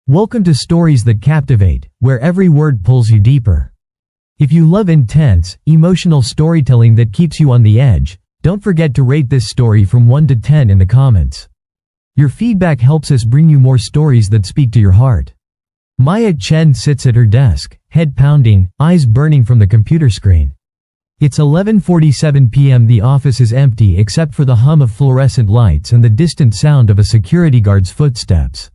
Welcome to Stories That Captivate, where every word pulls you deeper. If you love intense, emotional storytelling that keeps you on the edge, don't forget to rate this story from 1 to 10 in the comments. Your feedback helps us bring you more stories that speak to your heart. Maya Chen sits at her desk, head pounding, eyes burning from the computer screen. It's 11:47 p.m. The office is empty except for the hum of fluorescent lights and the distant sound of a security guard's footsteps.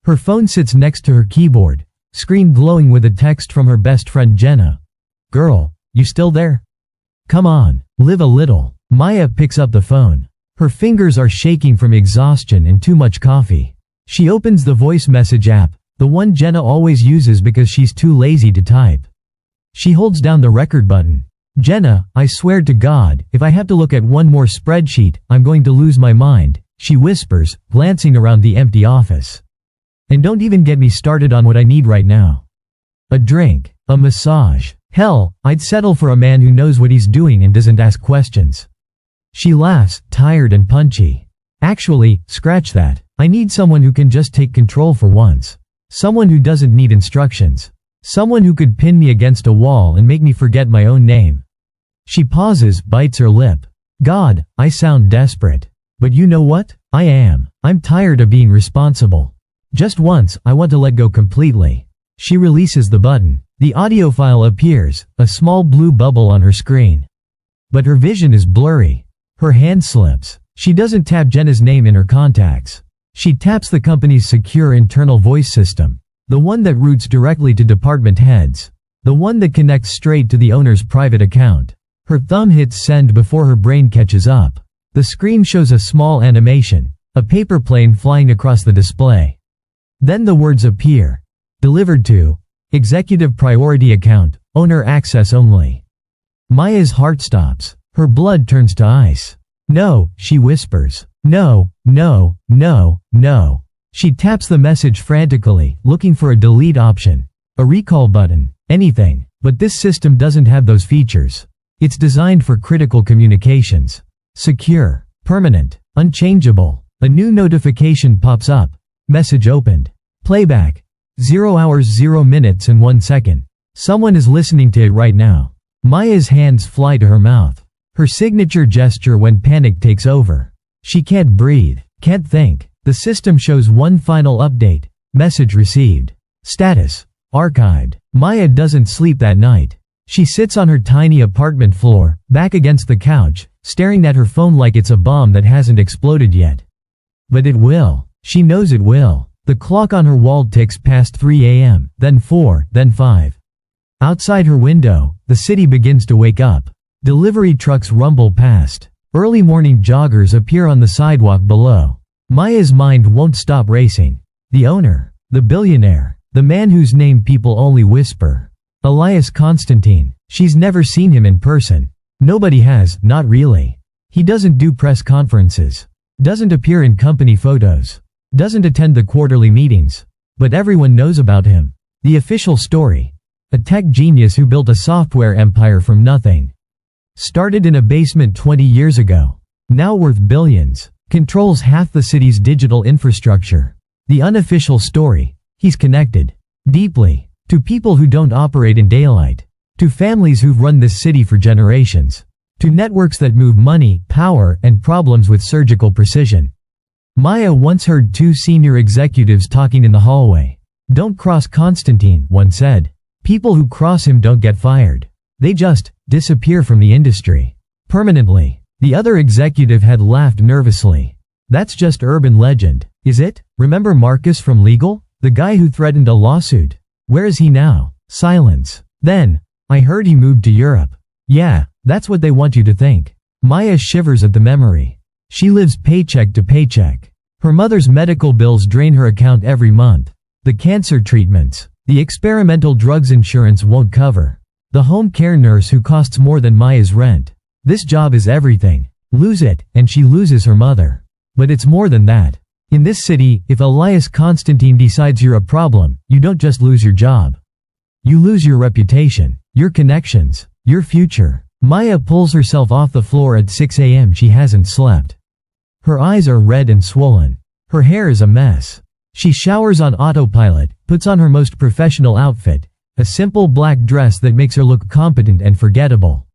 Her phone sits next to her keyboard, screen glowing with a text from her best friend Jenna. "Girl, you still there? Come on, live a little." Maya picks up the phone. Her fingers are shaking from exhaustion and too much coffee. She opens the voice message app, the one Jenna always uses because she's too lazy to type. She holds down the record button. "Jenna, I swear to God, if I have to look at one more spreadsheet, I'm going to lose my mind," she whispers, glancing around the empty office. "And don't even get me started on what I need right now. A drink, a massage. Hell, I'd settle for a man who knows what he's doing and doesn't ask questions." She laughs, tired and punchy. "Actually, scratch that. I need someone who can just take control for once. Someone who doesn't need instructions. Someone who could pin me against a wall and make me forget my own name." She pauses, bites her lip. "God, I sound desperate. But you know what? I am. I'm tired of being responsible. Just once, I want to let go completely." She releases the button. The audio file appears, a small blue bubble on her screen. But her vision is blurry. Her hand slips. She doesn't tap Jenna's name in her contacts. She taps the company's secure internal voice system, the one that routes directly to department heads, the one that connects straight to the owner's private account. Her thumb hits send before her brain catches up. The screen shows a small animation, a paper plane flying across the display. Then the words appear. "Delivered to Executive Priority Account, Owner Access Only." Maya's heart stops. Her blood turns to ice. "No," she whispers. "No, no, no, no." She taps the message frantically, looking for a delete option, a recall button, anything. But this system doesn't have those features. It's designed for critical communications. Secure, permanent, unchangeable. A new notification pops up. Message opened. Playback. 0 hours 0 minutes and 1 second. Someone is listening to it right now. Maya's hands fly to her mouth. Her signature gesture when panic takes over. She can't breathe, can't think. The system shows one final update. Message received. Status. Archived. Maya doesn't sleep that night. She sits on her tiny apartment floor, back against the couch, staring at her phone like it's a bomb that hasn't exploded yet. But it will. She knows it will. The clock on her wall ticks past 3 a.m., then 4, then 5. Outside her window, the city begins to wake up. Delivery trucks rumble past. Early morning joggers appear on the sidewalk below. Maya's mind won't stop racing. The owner, the billionaire, the man whose name people only whisper. Elias Constantine. She's never seen him in person. Nobody has, not really. He doesn't do press conferences. Doesn't appear in company photos. Doesn't attend the quarterly meetings. But everyone knows about him. The official story. A tech genius who built a software empire from nothing. Started in a basement 20 years ago. Now worth billions. Controls half the city's digital infrastructure. The unofficial story. He's connected. Deeply. To people who don't operate in daylight. To families who've run this city for generations. To networks that move money, power, and problems with surgical precision. Maya once heard two senior executives talking in the hallway. "Don't cross Constantine," one said. "People who cross him don't get fired. They just disappear from the industry. Permanently." The other executive had laughed nervously. "That's just urban legend, is it? Remember Marcus from Legal? The guy who threatened a lawsuit? Where is he now?" Silence. Then, "I heard he moved to Europe." "Yeah, that's what they want you to think." Maya shivers at the memory. She lives paycheck to paycheck. Her mother's medical bills drain her account every month. The cancer treatments, the experimental drugs insurance won't cover. The home care nurse who costs more than Maya's rent. This job is everything. Lose it, and she loses her mother. But it's more than that. In this city, if Elias Constantine decides you're a problem, you don't just lose your job. You lose your reputation, your connections, your future. Maya pulls herself off the floor at 6 a.m. She hasn't slept. Her eyes are red and swollen. Her hair is a mess. She showers on autopilot, puts on her most professional outfit, a simple black dress that makes her look competent and forgettable.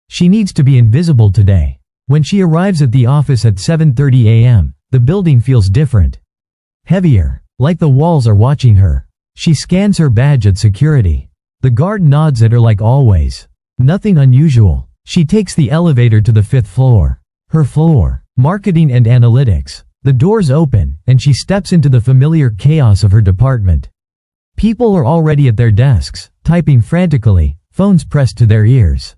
She needs to be invisible today. When she arrives at the office at 7:30 a.m., the building feels different. Heavier, like the walls are watching her. She scans her badge at security. The guard nods at her like always. Nothing unusual. She takes the elevator to the 5th floor. Her floor, marketing and analytics. The doors open, and she steps into the familiar chaos of her department. People are already at their desks, typing frantically, phones pressed to their ears.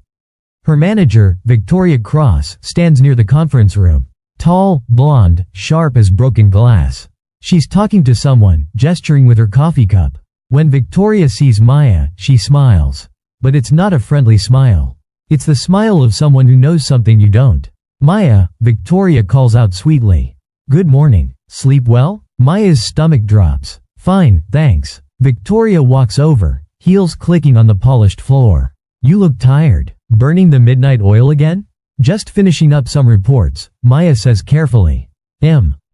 Her manager, Victoria Cross, stands near the conference room. Tall, blonde, sharp as broken glass. She's talking to someone, gesturing with her coffee cup. When Victoria sees Maya, she smiles. But it's not a friendly smile. It's the smile of someone who knows something you don't. Maya, Victoria calls out sweetly. Good morning. Sleep well? Maya's stomach drops. Fine, thanks. Victoria walks over, heels clicking on the polished floor. You look tired. Burning the midnight oil again? Just finishing up some reports, Maya says carefully.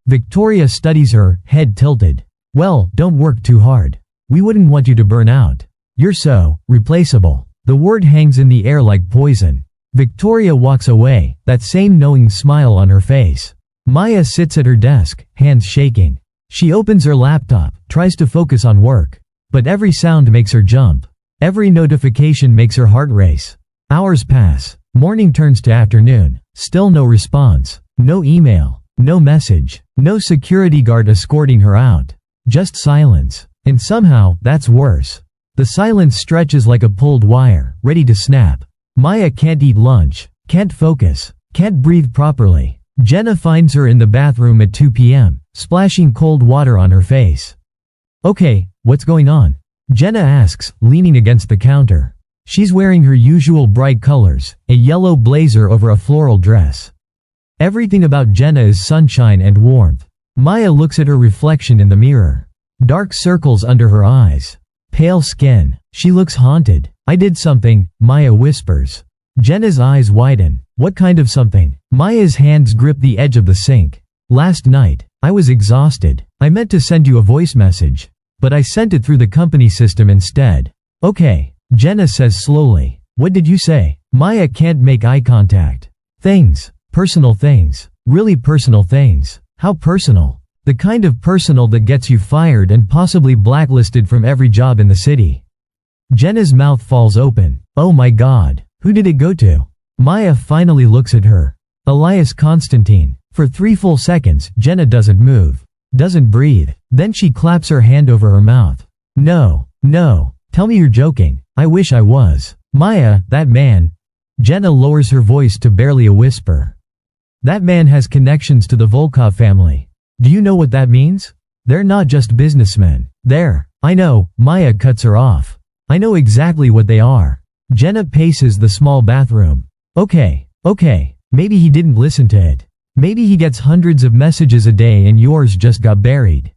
Victoria studies her, head tilted. Well, don't work too hard. We wouldn't want you to burn out. You're so replaceable. The word hangs in the air like poison. Victoria walks away, that same knowing smile on her face. Maya sits at her desk, hands shaking. She opens her laptop, tries to focus on work. But every sound makes her jump. Every notification makes her heart race. Hours pass. Morning turns to afternoon. Still no response. No email. No message. No security guard escorting her out. Just silence. And somehow, that's worse. The silence stretches like a pulled wire, ready to snap. Maya can't eat lunch, can't focus, can't breathe properly. Jenna finds her in the bathroom at 2 p.m., splashing cold water on her face. Okay, what's going on? Jenna asks, leaning against the counter. She's wearing her usual bright colors, a yellow blazer over a floral dress. Everything about Jenna is sunshine and warmth. Maya looks at her reflection in the mirror. Dark circles under her eyes. Pale skin. She looks haunted. I did something, Maya whispers. Jenna's eyes widen. What kind of something? Maya's hands grip the edge of the sink. Last night, I was exhausted. I meant to send you a voice message. But I sent it through the company system instead. Okay, Jenna says slowly. What did you say? Maya can't make eye contact. Things. Personal things. Really personal things. How personal? The kind of personal that gets you fired and possibly blacklisted from every job in the city. Jenna's mouth falls open. Oh my God, who did it go to? Maya finally looks at her. Elias Constantine. For 3 full seconds, Jenna doesn't move. Doesn't breathe. Then she claps her hand over her mouth. No, no, tell me you're joking. I wish I was. Maya, that man. Jenna lowers her voice to barely a whisper. That man has connections to the Volkov family. Do you know what that means? They're not just businessmen. I know, Maya cuts her off. I know exactly what they are. Jenna paces the small bathroom. Okay, maybe he didn't listen to it. Maybe he gets hundreds of messages a day and yours just got buried.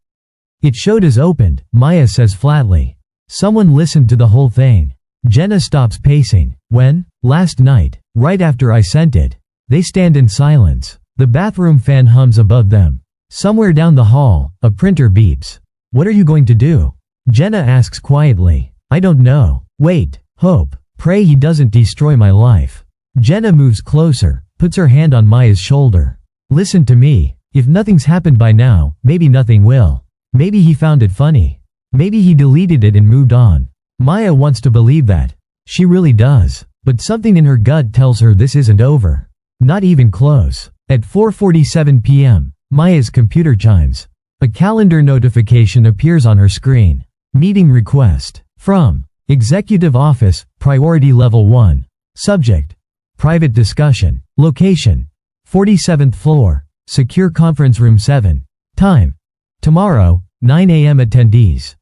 It showed as opened, Maya says flatly. Someone listened to the whole thing. Jenna stops pacing. When? Last night, right after I sent it. They stand in silence. The bathroom fan hums above them. Somewhere down the hall, a printer beeps. What are you going to do? Jenna asks quietly. I don't know. Wait, hope, pray he doesn't destroy my life. Jenna moves closer, puts her hand on Maya's shoulder. Listen to me. If nothing's happened by now, maybe nothing will. Maybe he found it funny. Maybe he deleted it and moved on. Maya wants to believe that. She really does. But something in her gut tells her this isn't over. Not even close. At 4:47 p.m., Maya's computer chimes. A calendar notification appears on her screen. Meeting request. From Executive Office, Priority Level 1. Subject. Private discussion. Location. 47th floor. Secure Conference Room 7. Time. Tomorrow, 9 a.m. Attendees.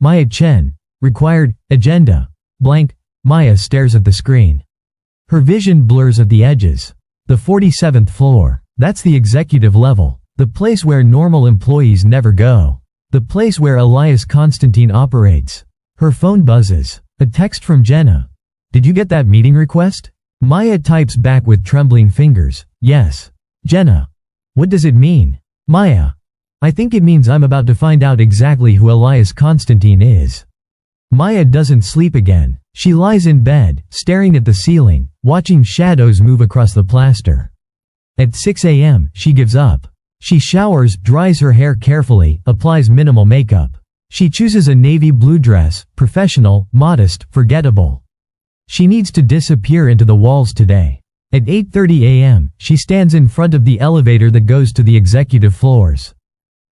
Maya Chen. Required. Agenda. Blank. Maya stares at the screen. Her vision blurs at the edges. The 47th floor. That's the executive level. The place where normal employees never go. The place where Elias Constantine operates. Her phone buzzes. A text from Jenna. Did you get that meeting request? Maya types back with trembling fingers. Yes. Jenna. What does it mean? Maya. I think it means I'm about to find out exactly who Elias Constantine is. Maya doesn't sleep again. She lies in bed, staring at the ceiling, watching shadows move across the plaster. At 6 a.m., she gives up. She showers, dries her hair carefully, applies minimal makeup. She chooses a navy blue dress, professional, modest, forgettable. She needs to disappear into the walls today. At 8:30 a.m., she stands in front of the elevator that goes to the executive floors.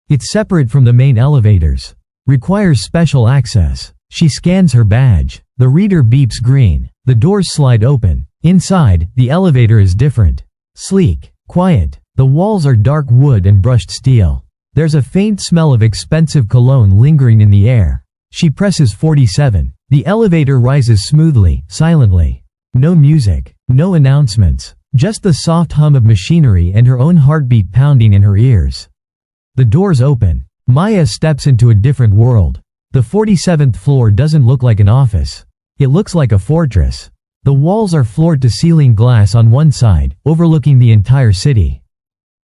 It's separate from the main elevators. Requires special access. She scans her badge. The reader beeps green. The doors slide open. Inside, the elevator is different. Sleek. Quiet. The walls are dark wood and brushed steel. There's a faint smell of expensive cologne lingering in the air. She presses 47. The elevator rises smoothly, silently. No music. No announcements. Just the soft hum of machinery and her own heartbeat pounding in her ears. The doors open. Maya steps into a different world. The 47th floor doesn't look like an office. It looks like a fortress. The walls are floor-to-ceiling glass on one side, overlooking the entire city.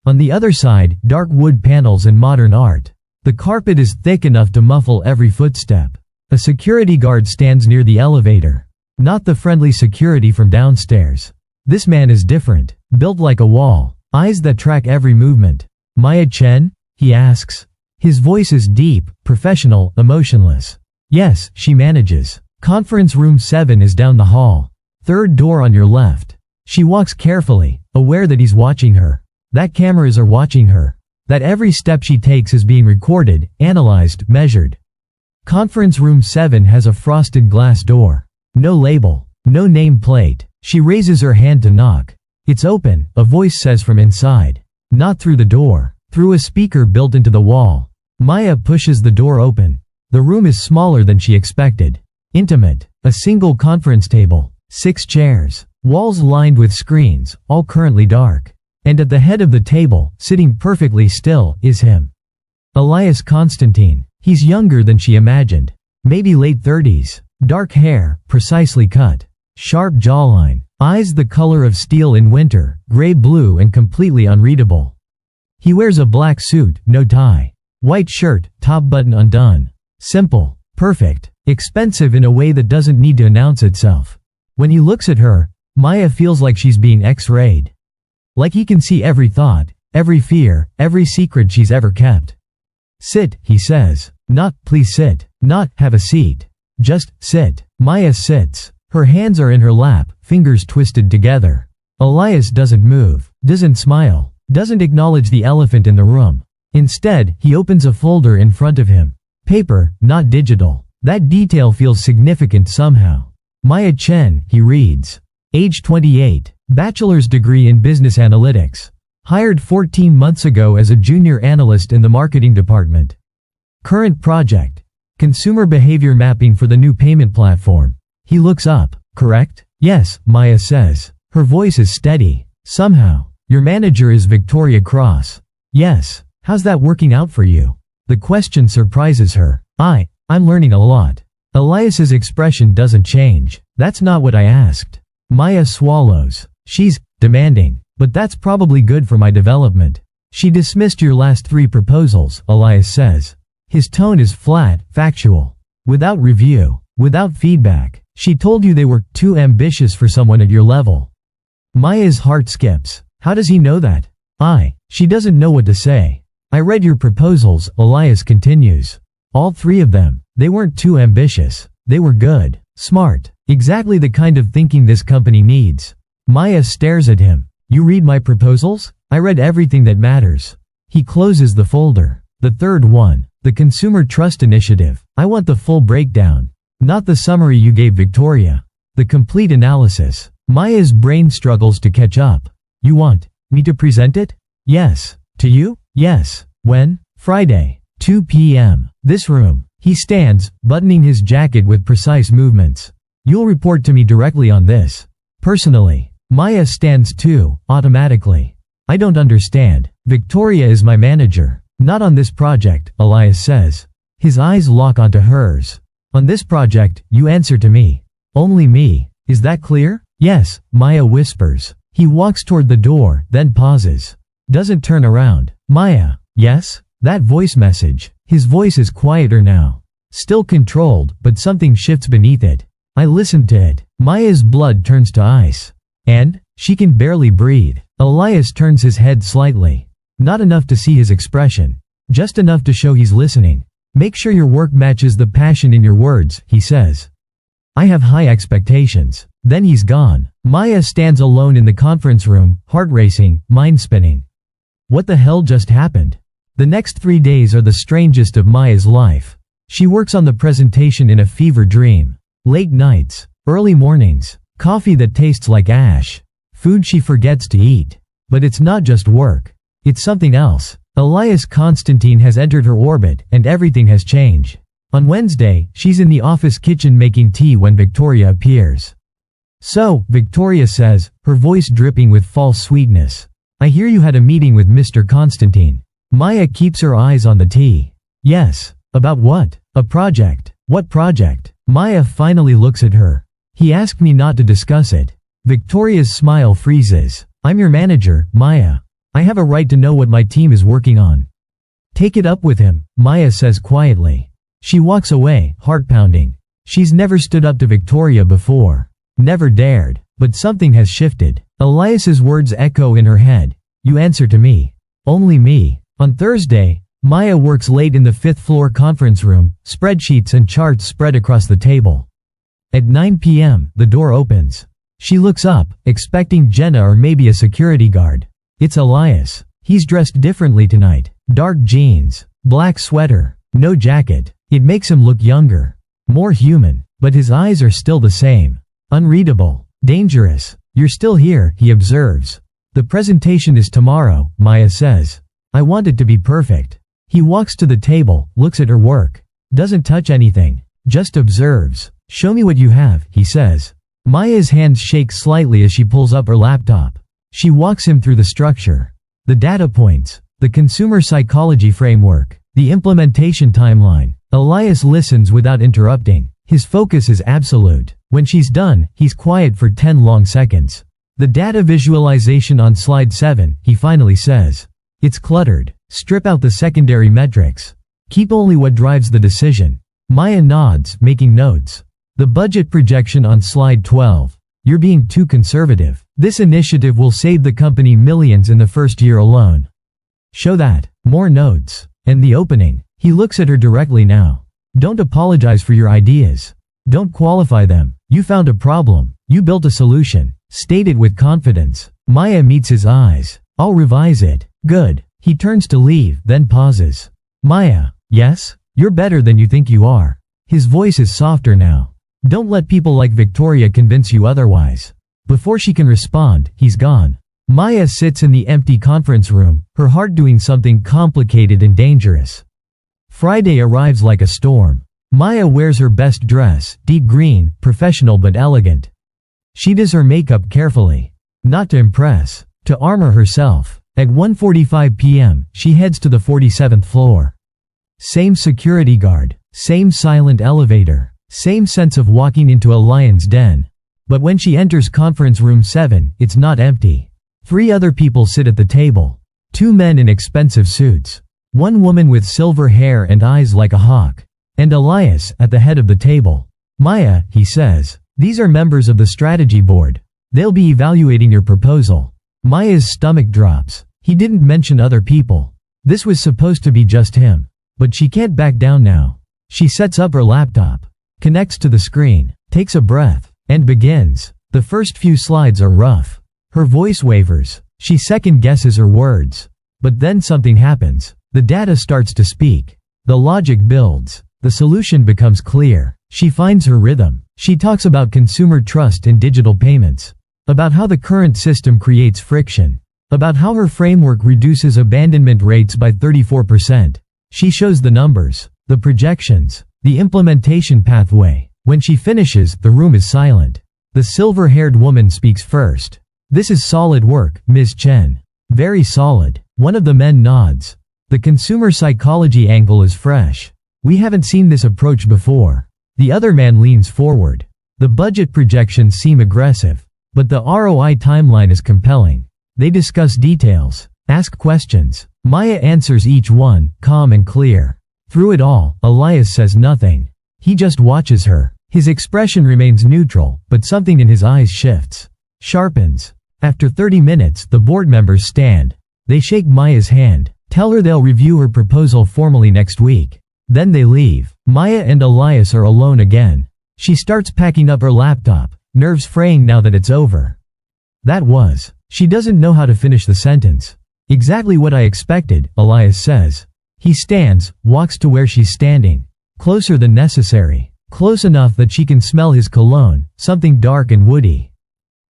On the other side, dark wood panels and modern art. The carpet is thick enough to muffle every footstep. A security guard stands near the elevator. Not the friendly security from downstairs. This man is different, built like a wall, eyes that track every movement. Maya Chen? He asks. His voice is deep, professional, emotionless. Yes, she manages. Conference room 7 is down the hall. Third door on your left. She walks carefully, aware that he's watching her. That cameras are watching her. That every step she takes is being recorded, analyzed, measured. Conference room 7 has a frosted glass door. No label. No name plate. She raises her hand to knock. It's open, a voice says from inside. Not through the door. Through a speaker built into the wall. Maya pushes the door open. The room is smaller than she expected. Intimate. A single conference table. 6 chairs. Walls lined with screens, all currently dark. And at the head of the table, sitting perfectly still, is him. Elias Constantine. He's younger than she imagined. Maybe late 30s. Dark hair, precisely cut. Sharp jawline. Eyes the color of steel in winter, gray-blue and completely unreadable. He wears a black suit, no tie. White shirt, top button undone. Simple. Perfect. Expensive in a way that doesn't need to announce itself. When he looks at her, Maya feels like she's being X-rayed. Like he can see every thought, every fear, every secret she's ever kept. Sit, he says. Not, please sit. Not, have a seat. Just, sit. Maya sits. Her hands are in her lap, fingers twisted together. Elias doesn't move, doesn't smile, doesn't acknowledge the elephant in the room. Instead, he opens a folder in front of him. Paper, not digital. That detail feels significant somehow. Maya Chen, he reads. Age 28. Bachelor's degree in business analytics. Hired 14 months ago as a junior analyst in the marketing department. Current project. Consumer behavior mapping for the new payment platform. He looks up. Correct? Yes, Maya says. Her voice is steady. Somehow. Your manager is Victoria Cross. Yes. How's that working out for you? The question surprises her. I'm learning a lot. Elias's expression doesn't change. That's not what I asked. Maya swallows. She's demanding. But that's probably good for my development. She dismissed your last 3 proposals, Elias says. His tone is flat, factual. Without review. Without feedback. She told you they were too ambitious for someone at your level. Maya's heart skips. How does he know that? She doesn't know what to say. I read your proposals, Elias continues. All 3 of them. They weren't too ambitious. They were good. Smart. Exactly the kind of thinking this company needs. Maya stares at him. You read my proposals? I read everything that matters. He closes the folder. The third one. The Consumer Trust Initiative. I want the full breakdown. Not the summary you gave Victoria. The complete analysis. Maya's brain struggles to catch up. You want me to present it? Yes. To you? Yes. When? Friday. 2 p.m. This room. He stands, buttoning his jacket with precise movements. You'll report to me directly on this. Personally. Maya stands too, automatically. I don't understand. Victoria is my manager. Not on this project, Elias says. His eyes lock onto hers. On this project, you answer to me. Only me. Is that clear? Yes, Maya whispers. He walks toward the door, then pauses. Doesn't turn around. Maya. Yes? That voice message. His voice is quieter now. Still controlled, but something shifts beneath it. I listened to it. Maya's blood turns to ice. And? She can barely breathe. Elias turns his head slightly. Not enough to see his expression. Just enough to show he's listening. Make sure your work matches the passion in your words, he says. I have high expectations. Then he's gone. Maya stands alone in the conference room, heart racing, mind spinning. What the hell just happened? The next 3 days are the strangest of Maya's life. She works on the presentation in a fever dream. Late nights, early mornings, coffee that tastes like ash, food she forgets to eat. But it's not just work. It's something else. Elias Constantine has entered her orbit, and everything has changed. On Wednesday, she's in the office kitchen making tea when Victoria appears. So, Victoria says, her voice dripping with false sweetness. I hear you had a meeting with Mr. Constantine. Maya keeps her eyes on the tea. Yes. About what? A project. What project? Maya finally looks at her. He asked me not to discuss it. Victoria's smile freezes. I'm your manager, Maya. I have a right to know what my team is working on. Take it up with him, Maya says quietly. She walks away, heart pounding. She's never stood up to Victoria before. Never dared. But something has shifted. Elias's words echo in her head. You answer to me. Only me. On Thursday, Maya works late in the 5th floor conference room, spreadsheets and charts spread across the table. At 9 p.m., the door opens. She looks up, expecting Jenna or maybe a security guard. It's Elias. He's dressed differently tonight. Dark jeans, black sweater, no jacket. It makes him look younger. More human. But his eyes are still the same. Unreadable. Dangerous. You're still here, he observes. The presentation is tomorrow, Maya says. I want it to be perfect. He walks to the table, looks at her work. Doesn't touch anything. Just observes. Show me what you have, he says. Maya's hands shake slightly as she pulls up her laptop. She walks him through the structure. The data points. The consumer psychology framework. The implementation timeline. Elias listens without interrupting. His focus is absolute. When she's done, he's quiet for 10 long seconds. The data visualization on slide 7, he finally says. It's cluttered. Strip out the secondary metrics. Keep only what drives the decision. Maya nods, making notes. The budget projection on slide 12. You're being too conservative. This initiative will save the company millions in the first year alone. Show that. More notes. And the opening. He looks at her directly now. Don't apologize for your ideas. Don't qualify them. You found a problem. You built a solution. State it with confidence. Maya meets his eyes. I'll revise it. Good. He turns to leave, then pauses. Maya, yes? You're better than you think you are. His voice is softer now. Don't let people like Victoria convince you otherwise. Before she can respond, he's gone. Maya sits in the empty conference room, her heart doing something complicated and dangerous. Friday arrives like a storm. Maya wears her best dress, deep green, professional but elegant. She does her makeup carefully. Not to impress, to armor herself. At 1:45 p.m., she heads to the 47th floor. Same security guard, same silent elevator, same sense of walking into a lion's den. But when she enters conference room 7, it's not empty. 3 other people sit at the table. 2 men in expensive suits. 1 woman with silver hair and eyes like a hawk. And Elias at the head of the table. Maya, he says, these are members of the strategy board. They'll be evaluating your proposal. Maya's stomach drops. He didn't mention other people. This was supposed to be just him. But she can't back down now. She sets up her laptop, connects to the screen, takes a breath, and begins. The first few slides are rough. Her voice wavers. She second-guesses her words. But then something happens. The data starts to speak. The logic builds. The solution becomes clear. She finds her rhythm. She talks about consumer trust in digital payments. About how the current system creates friction. About how her framework reduces abandonment rates by 34%. She shows the numbers, the projections, the implementation pathway. When she finishes, the room is silent. The silver-haired woman speaks first. This is solid work, Ms. Chen. Very solid. One of the men nods. The consumer psychology angle is fresh. We haven't seen this approach before. The other man leans forward. The budget projections seem aggressive. But the ROI timeline is compelling. They discuss details, ask questions, Maya answers each one, calm and clear. Through it all, Elias says nothing. He just watches her. His expression remains neutral, but something in his eyes shifts. Sharpens. After 30 minutes, the board members stand. They shake Maya's hand, tell her they'll review her proposal formally next week. Then they leave. Maya and Elias are alone again. She starts packing up her laptop, nerves fraying now that it's over. She doesn't know how to finish the sentence. Exactly what I expected, Elias says. He stands, walks to where she's standing. Closer than necessary. Close enough that she can smell his cologne, something dark and woody.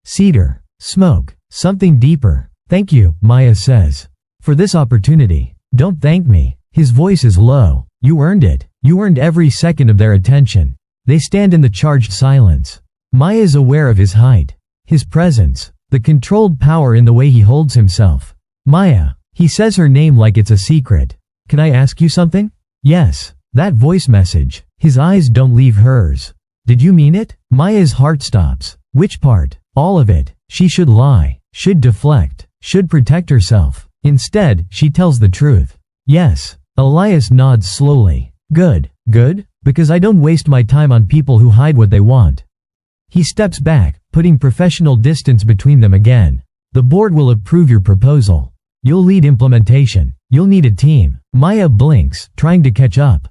Cedar. Smoke. Something deeper. Thank you, Maya says. For this opportunity. Don't thank me. His voice is low. You earned it. You earned every second of their attention. They stand in the charged silence. Maya is aware of his height. His presence. The controlled power in the way he holds himself. Maya. He says her name like it's a secret. Can I ask you something? Yes. That voice message. His eyes don't leave hers. Did you mean it? Maya's heart stops. Which part? All of it. She should lie. Should deflect. Should protect herself. Instead, she tells the truth. Yes. Elias nods slowly. Good. Good? Because I don't waste my time on people who hide what they want. He steps back, putting professional distance between them again. The board will approve your proposal. You'll lead implementation. You'll need a team. Maya blinks, trying to catch up.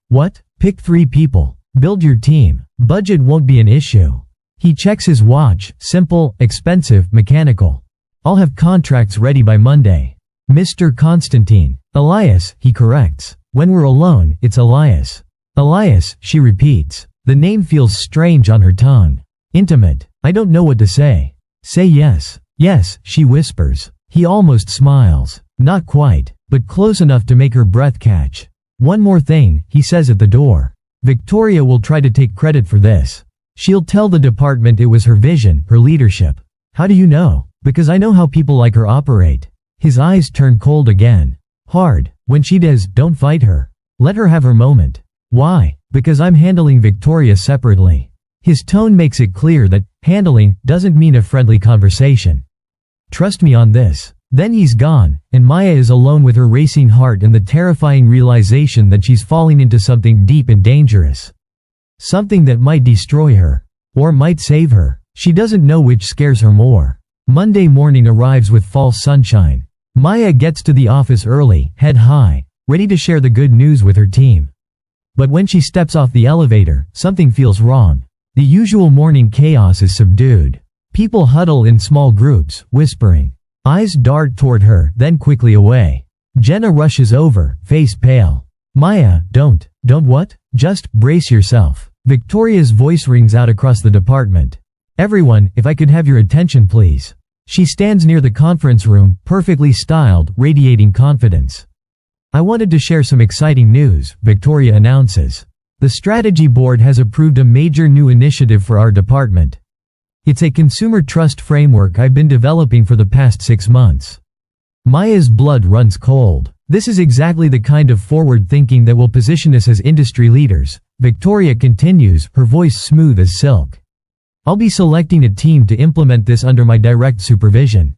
What? Pick 3 people. Build your team. Budget won't be an issue. He checks his watch. Simple, expensive, mechanical. I'll have contracts ready by Monday. Mr. Constantine. Elias, he corrects. When we're alone, it's Elias. Elias, she repeats. The name feels strange on her tongue. Intimate. I don't know what to say. Say yes. Yes, she whispers. He almost smiles. Not quite, but close enough to make her breath catch. One more thing, he says at the door. Victoria will try to take credit for this. She'll tell the department it was her vision, her leadership. How do you know? Because I know how people like her operate. His eyes turn cold again. Hard. When she does, don't fight her. Let her have her moment. Why? Because I'm handling Victoria separately. His tone makes it clear that handling doesn't mean a friendly conversation. Trust me on this. Then he's gone, and Maya is alone with her racing heart and the terrifying realization that she's falling into something deep and dangerous. Something that might destroy her. Or might save her. She doesn't know which scares her more. Monday morning arrives with false sunshine. Maya gets to the office early, head high, ready to share the good news with her team. But when she steps off the elevator, something feels wrong. The usual morning chaos is subdued. People huddle in small groups, whispering. Eyes dart toward her, then quickly away. Jenna rushes over, face pale. Maya, don't what? Just brace yourself. Victoria's voice rings out across the department. Everyone, if I could have your attention please. She stands near the conference room, perfectly styled, radiating confidence. I wanted to share some exciting news, Victoria announces. The strategy board has approved a major new initiative for our department. It's a consumer trust framework I've been developing for the past 6 months. Maya's blood runs cold. This is exactly the kind of forward thinking that will position us as industry leaders, Victoria continues, her voice smooth as silk. I'll be selecting a team to implement this under my direct supervision.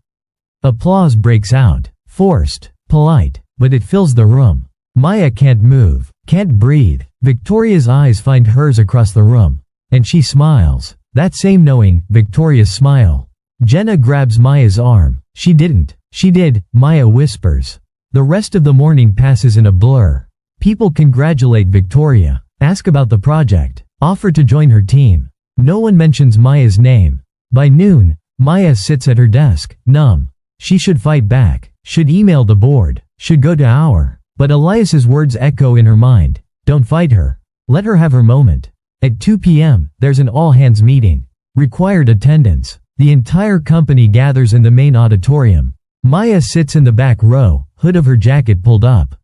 Applause breaks out. Forced, polite, but it fills the room. Maya can't move, can't breathe. Victoria's eyes find hers across the room. And she smiles. That same knowing, Victoria's smile. Jenna grabs Maya's arm. She didn't. She did, Maya whispers. The rest of the morning passes in a blur. People congratulate Victoria, ask about the project, offer to join her team. No one mentions Maya's name. By noon, Maya sits at her desk, numb. She should fight back, should email the board, should go to hour. But Elias's words echo in her mind. Don't fight her. Let her have her moment. At 2 p.m., there's an all-hands meeting. Required attendance. The entire company gathers in the main auditorium. Maya sits in the back row, hood of her jacket pulled up.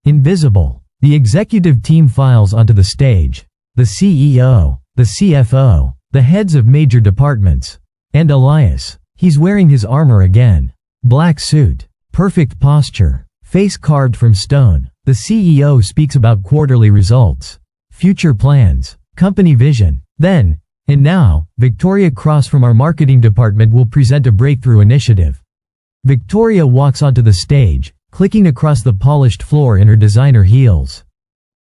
Invisible. The executive team files onto the stage. The CEO, the CFO, the heads of major departments. And Elias. He's wearing his armor again. Black suit. Perfect posture. Face carved from stone. The CEO speaks about quarterly results. Future plans. Company vision. Then, and now, Victoria Cross from our marketing department will present a breakthrough initiative. Victoria walks onto the stage, clicking across the polished floor in her designer heels.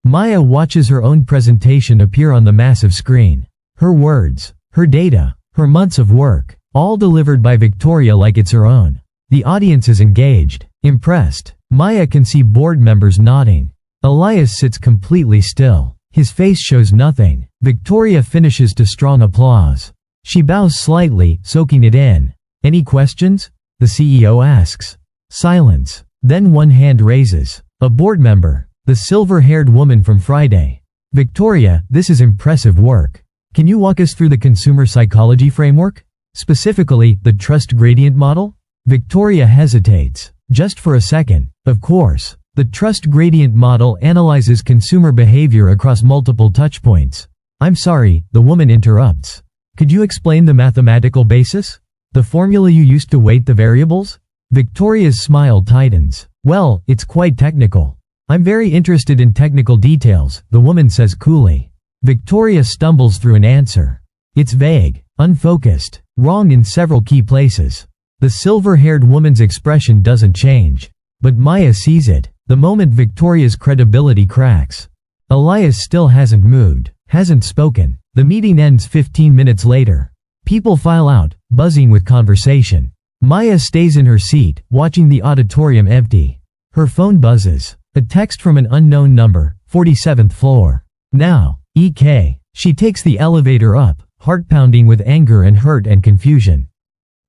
Maya watches her own presentation appear on the massive screen. Her words, her data, her months of work, all delivered by Victoria like it's her own. The audience is engaged, impressed. Maya can see board members nodding. Elias sits completely still. His face shows nothing. Victoria finishes to strong applause. She bows slightly, soaking it in. Any questions? The CEO asks. Silence. Then one hand raises. A board member. The silver-haired woman from Friday. Victoria, this is impressive work. Can you walk us through the consumer psychology framework? Specifically, the trust gradient model? Victoria hesitates. Just for a second. Of course. The trust gradient model analyzes consumer behavior across multiple touchpoints. I'm sorry, the woman interrupts. Could you explain the mathematical basis? The formula you used to weight the variables? Victoria's smile tightens. Well, it's quite technical. I'm very interested in technical details, the woman says coolly. Victoria stumbles through an answer. It's vague, unfocused, wrong in several key places. The silver-haired woman's expression doesn't change. But Maya sees it. The moment Victoria's credibility cracks. Elias still hasn't moved, hasn't spoken. The meeting ends 15 minutes later. People file out, buzzing with conversation. Maya stays in her seat, watching the auditorium empty. Her phone buzzes. A text from an unknown number, 47th floor. Now, EK. She takes the elevator up, heart pounding with anger and hurt and confusion.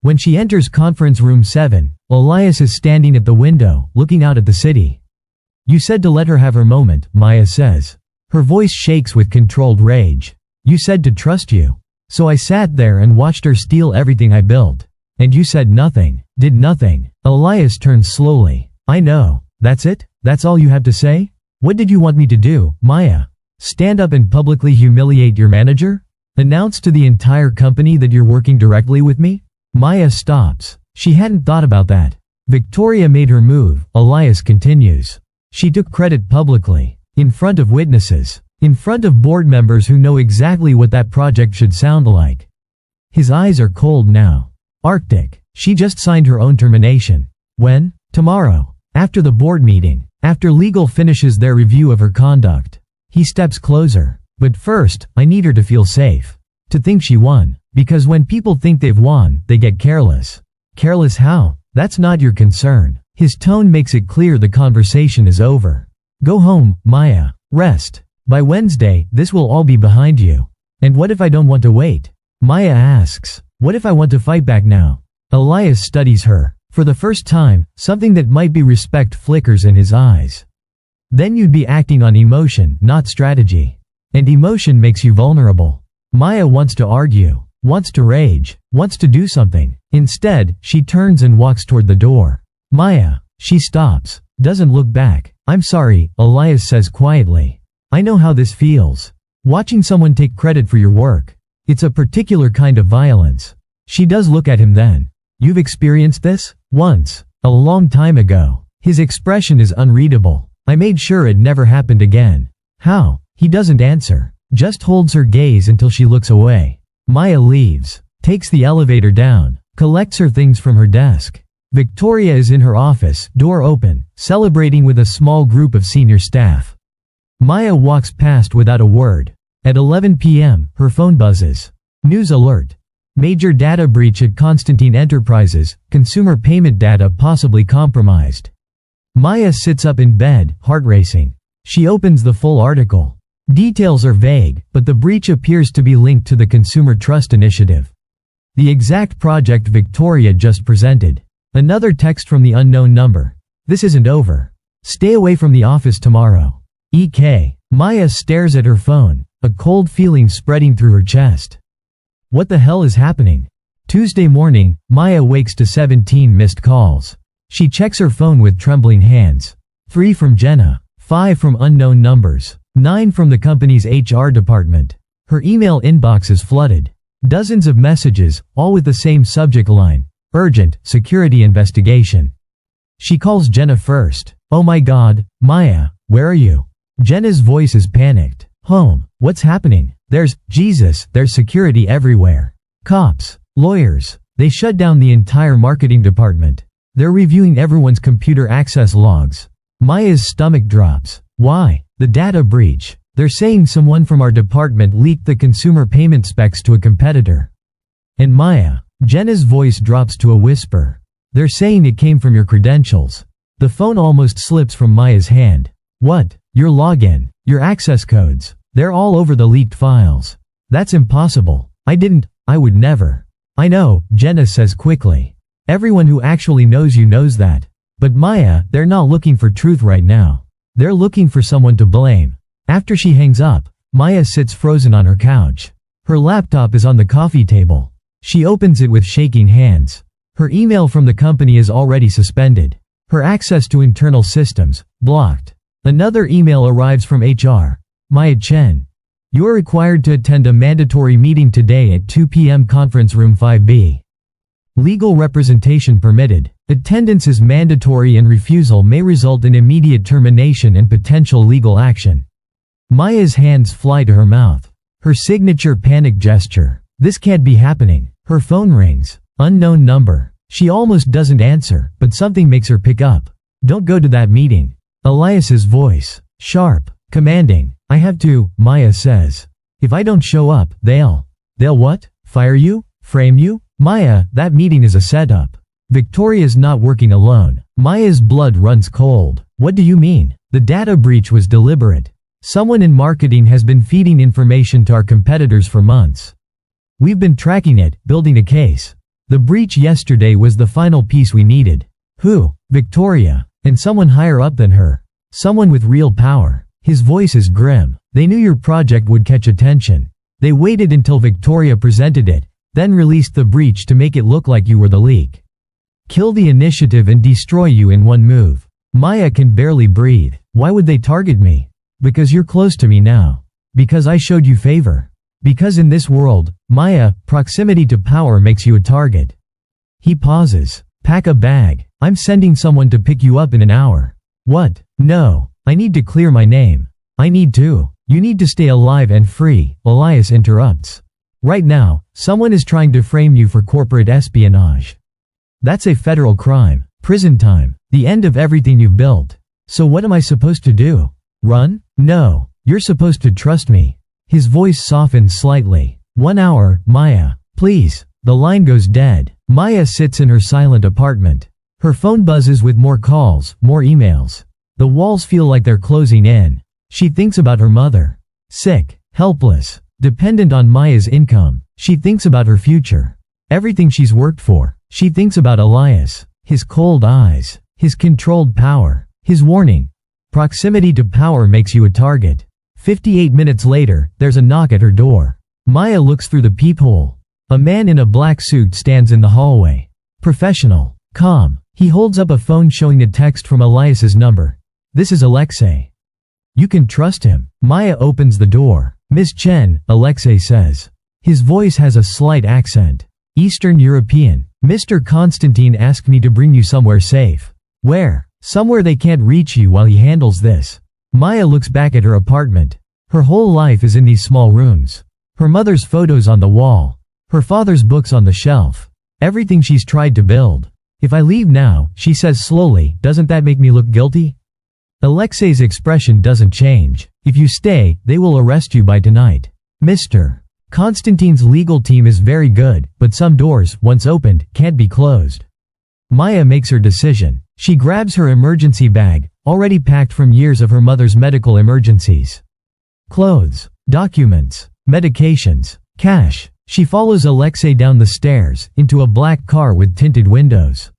When she enters conference room 7, Elias is standing at the window, looking out at the city. You said to let her have her moment, Maya says. Her voice shakes with controlled rage. You said to trust you. So I sat there and watched her steal everything I built. And you said nothing, did nothing. Elias turns slowly. I know. That's it? That's all you have to say? What did you want me to do, Maya? Stand up and publicly humiliate your manager? Announce to the entire company that you're working directly with me? Maya stops. She hadn't thought about that. Victoria made her move, Elias continues. She took credit publicly. In front of witnesses. In front of board members who know exactly what that project should sound like. His eyes are cold now. Arctic. She just signed her own termination. When? Tomorrow. After the board meeting. After legal finishes their review of her conduct. He steps closer. But first, I need her to feel safe. To think she won. Because when people think they've won, they get careless. Careless how? That's not your concern. His tone makes it clear the conversation is over. Go home, Maya. Rest. By Wednesday, this will all be behind you. And what if I don't want to wait? Maya asks. What if I want to fight back now? Elias studies her. For the first time, something that might be respect flickers in his eyes. Then you'd be acting on emotion, not strategy. And emotion makes you vulnerable. Maya wants to argue, wants to rage, wants to do something. Instead, she turns and walks toward the door. Maya. She stops, doesn't look back. I'm sorry, Elias says quietly. I know how this feels. Watching someone take credit for your work. It's a particular kind of violence. She does look at him then. You've experienced this? Once. A long time ago. His expression is unreadable. I made sure it never happened again. How? He doesn't answer. Just holds her gaze until she looks away. Maya leaves. Takes the elevator down. Collects her things from her desk. Victoria is in her office, door open, celebrating with a small group of senior staff. Maya walks past without a word. At 11 p.m., her phone buzzes. News alert. Major data breach at Constantine Enterprises, consumer payment data possibly compromised. Maya sits up in bed, heart racing. She opens the full article. Details are vague, but the breach appears to be linked to the Consumer Trust Initiative. The exact project Victoria just presented. Another text from the unknown number. This isn't over. Stay away from the office tomorrow. EK. Maya stares at her phone, a cold feeling spreading through her chest. What the hell is happening? Tuesday morning, Maya wakes to 17 missed calls. She checks her phone with trembling hands. 3 from Jenna, 5 from unknown numbers, 9 from the company's HR department. Her email inbox is flooded. Dozens of messages, all with the same subject line. Urgent, security investigation. She calls Jenna first. Oh my god, Maya, where are you? Jenna's voice is panicked. Home, what's happening? There's security everywhere. Cops, lawyers, they shut down the entire marketing department. They're reviewing everyone's computer access logs. Maya's stomach drops. Why? The data breach. They're saying someone from our department leaked the consumer payment specs to a competitor. And Maya, Jenna's voice drops to a whisper. They're saying it came from your credentials. The phone almost slips from Maya's hand. What? Your login, your access codes. They're all over the leaked files. That's impossible. I would never. I know, Jenna says quickly. Everyone who actually knows you knows that. But Maya, they're not looking for truth right now. They're looking for someone to blame. After she hangs up, Maya sits frozen on her couch. Her laptop is on the coffee table. She opens it with shaking hands. Her email from the company is already suspended. Her access to internal systems, blocked. Another email arrives from HR. Maya Chen. You are required to attend a mandatory meeting today at 2 p.m. Conference Room 5B. Legal representation permitted. Attendance is mandatory and refusal may result in immediate termination and potential legal action. Maya's hands fly to her mouth. Her signature panic gesture. This can't be happening. Her phone rings. Unknown number. She almost doesn't answer, but something makes her pick up. Don't go to that meeting. Elias's voice. Sharp. Commanding. I have to, Maya says. If I don't show up, they'll what? Fire you? Frame you? Maya, that meeting is a setup. Victoria's not working alone. Maya's blood runs cold. What do you mean? The data breach was deliberate. Someone in marketing has been feeding information to our competitors for months. We've been tracking it, building a case. The breach yesterday was the final piece we needed. Who? Victoria. And someone higher up than her. Someone with real power. His voice is grim. They knew your project would catch attention. They waited until Victoria presented it, then released the breach to make it look like you were the leak. Kill the initiative and destroy you in one move. Maya can barely breathe. Why would they target me? Because you're close to me now. Because I showed you favor. Because in this world, Maya, proximity to power makes you a target. He pauses. Pack a bag. I'm sending someone to pick you up in an hour. What? No. I need to clear my name. I need to. You need to stay alive and free, Elias interrupts. Right now, someone is trying to frame you for corporate espionage. That's a federal crime. Prison time. The end of everything you've built. So what am I supposed to do? Run? No. You're supposed to trust me. His voice softens slightly. 1 hour, Maya. Please. The line goes dead. Maya sits in her silent apartment. Her phone buzzes with more calls, more emails. The walls feel like they're closing in. She thinks about her mother. Sick, helpless, dependent on Maya's income. She thinks about her future. Everything she's worked for. She thinks about Elias. His cold eyes. His controlled power. His warning. Proximity to power makes you a target. 58 minutes later, there's a knock at her door. Maya looks through the peephole. A man in a black suit stands in the hallway. Professional. Calm. He holds up a phone showing a text from Elias's number. This is Alexei. You can trust him. Maya opens the door. Miss Chen, Alexei says. His voice has a slight accent. Eastern European. Mr. Constantine asked me to bring you somewhere safe. Where? Somewhere they can't reach you while he handles this. Maya looks back at her apartment. Her whole life is in these small rooms. Her mother's photos on the wall. Her father's books on the shelf. Everything she's tried to build. If I leave now, she says slowly, doesn't that make me look guilty? Alexei's expression doesn't change. If you stay, they will arrest you by tonight. Mr. Constantine's legal team is very good, but some doors, once opened, can't be closed. Maya makes her decision. She grabs her emergency bag, already packed from years of her mother's medical emergencies. Clothes, documents, medications, cash. She follows Alexei down the stairs, into a black car with tinted windows.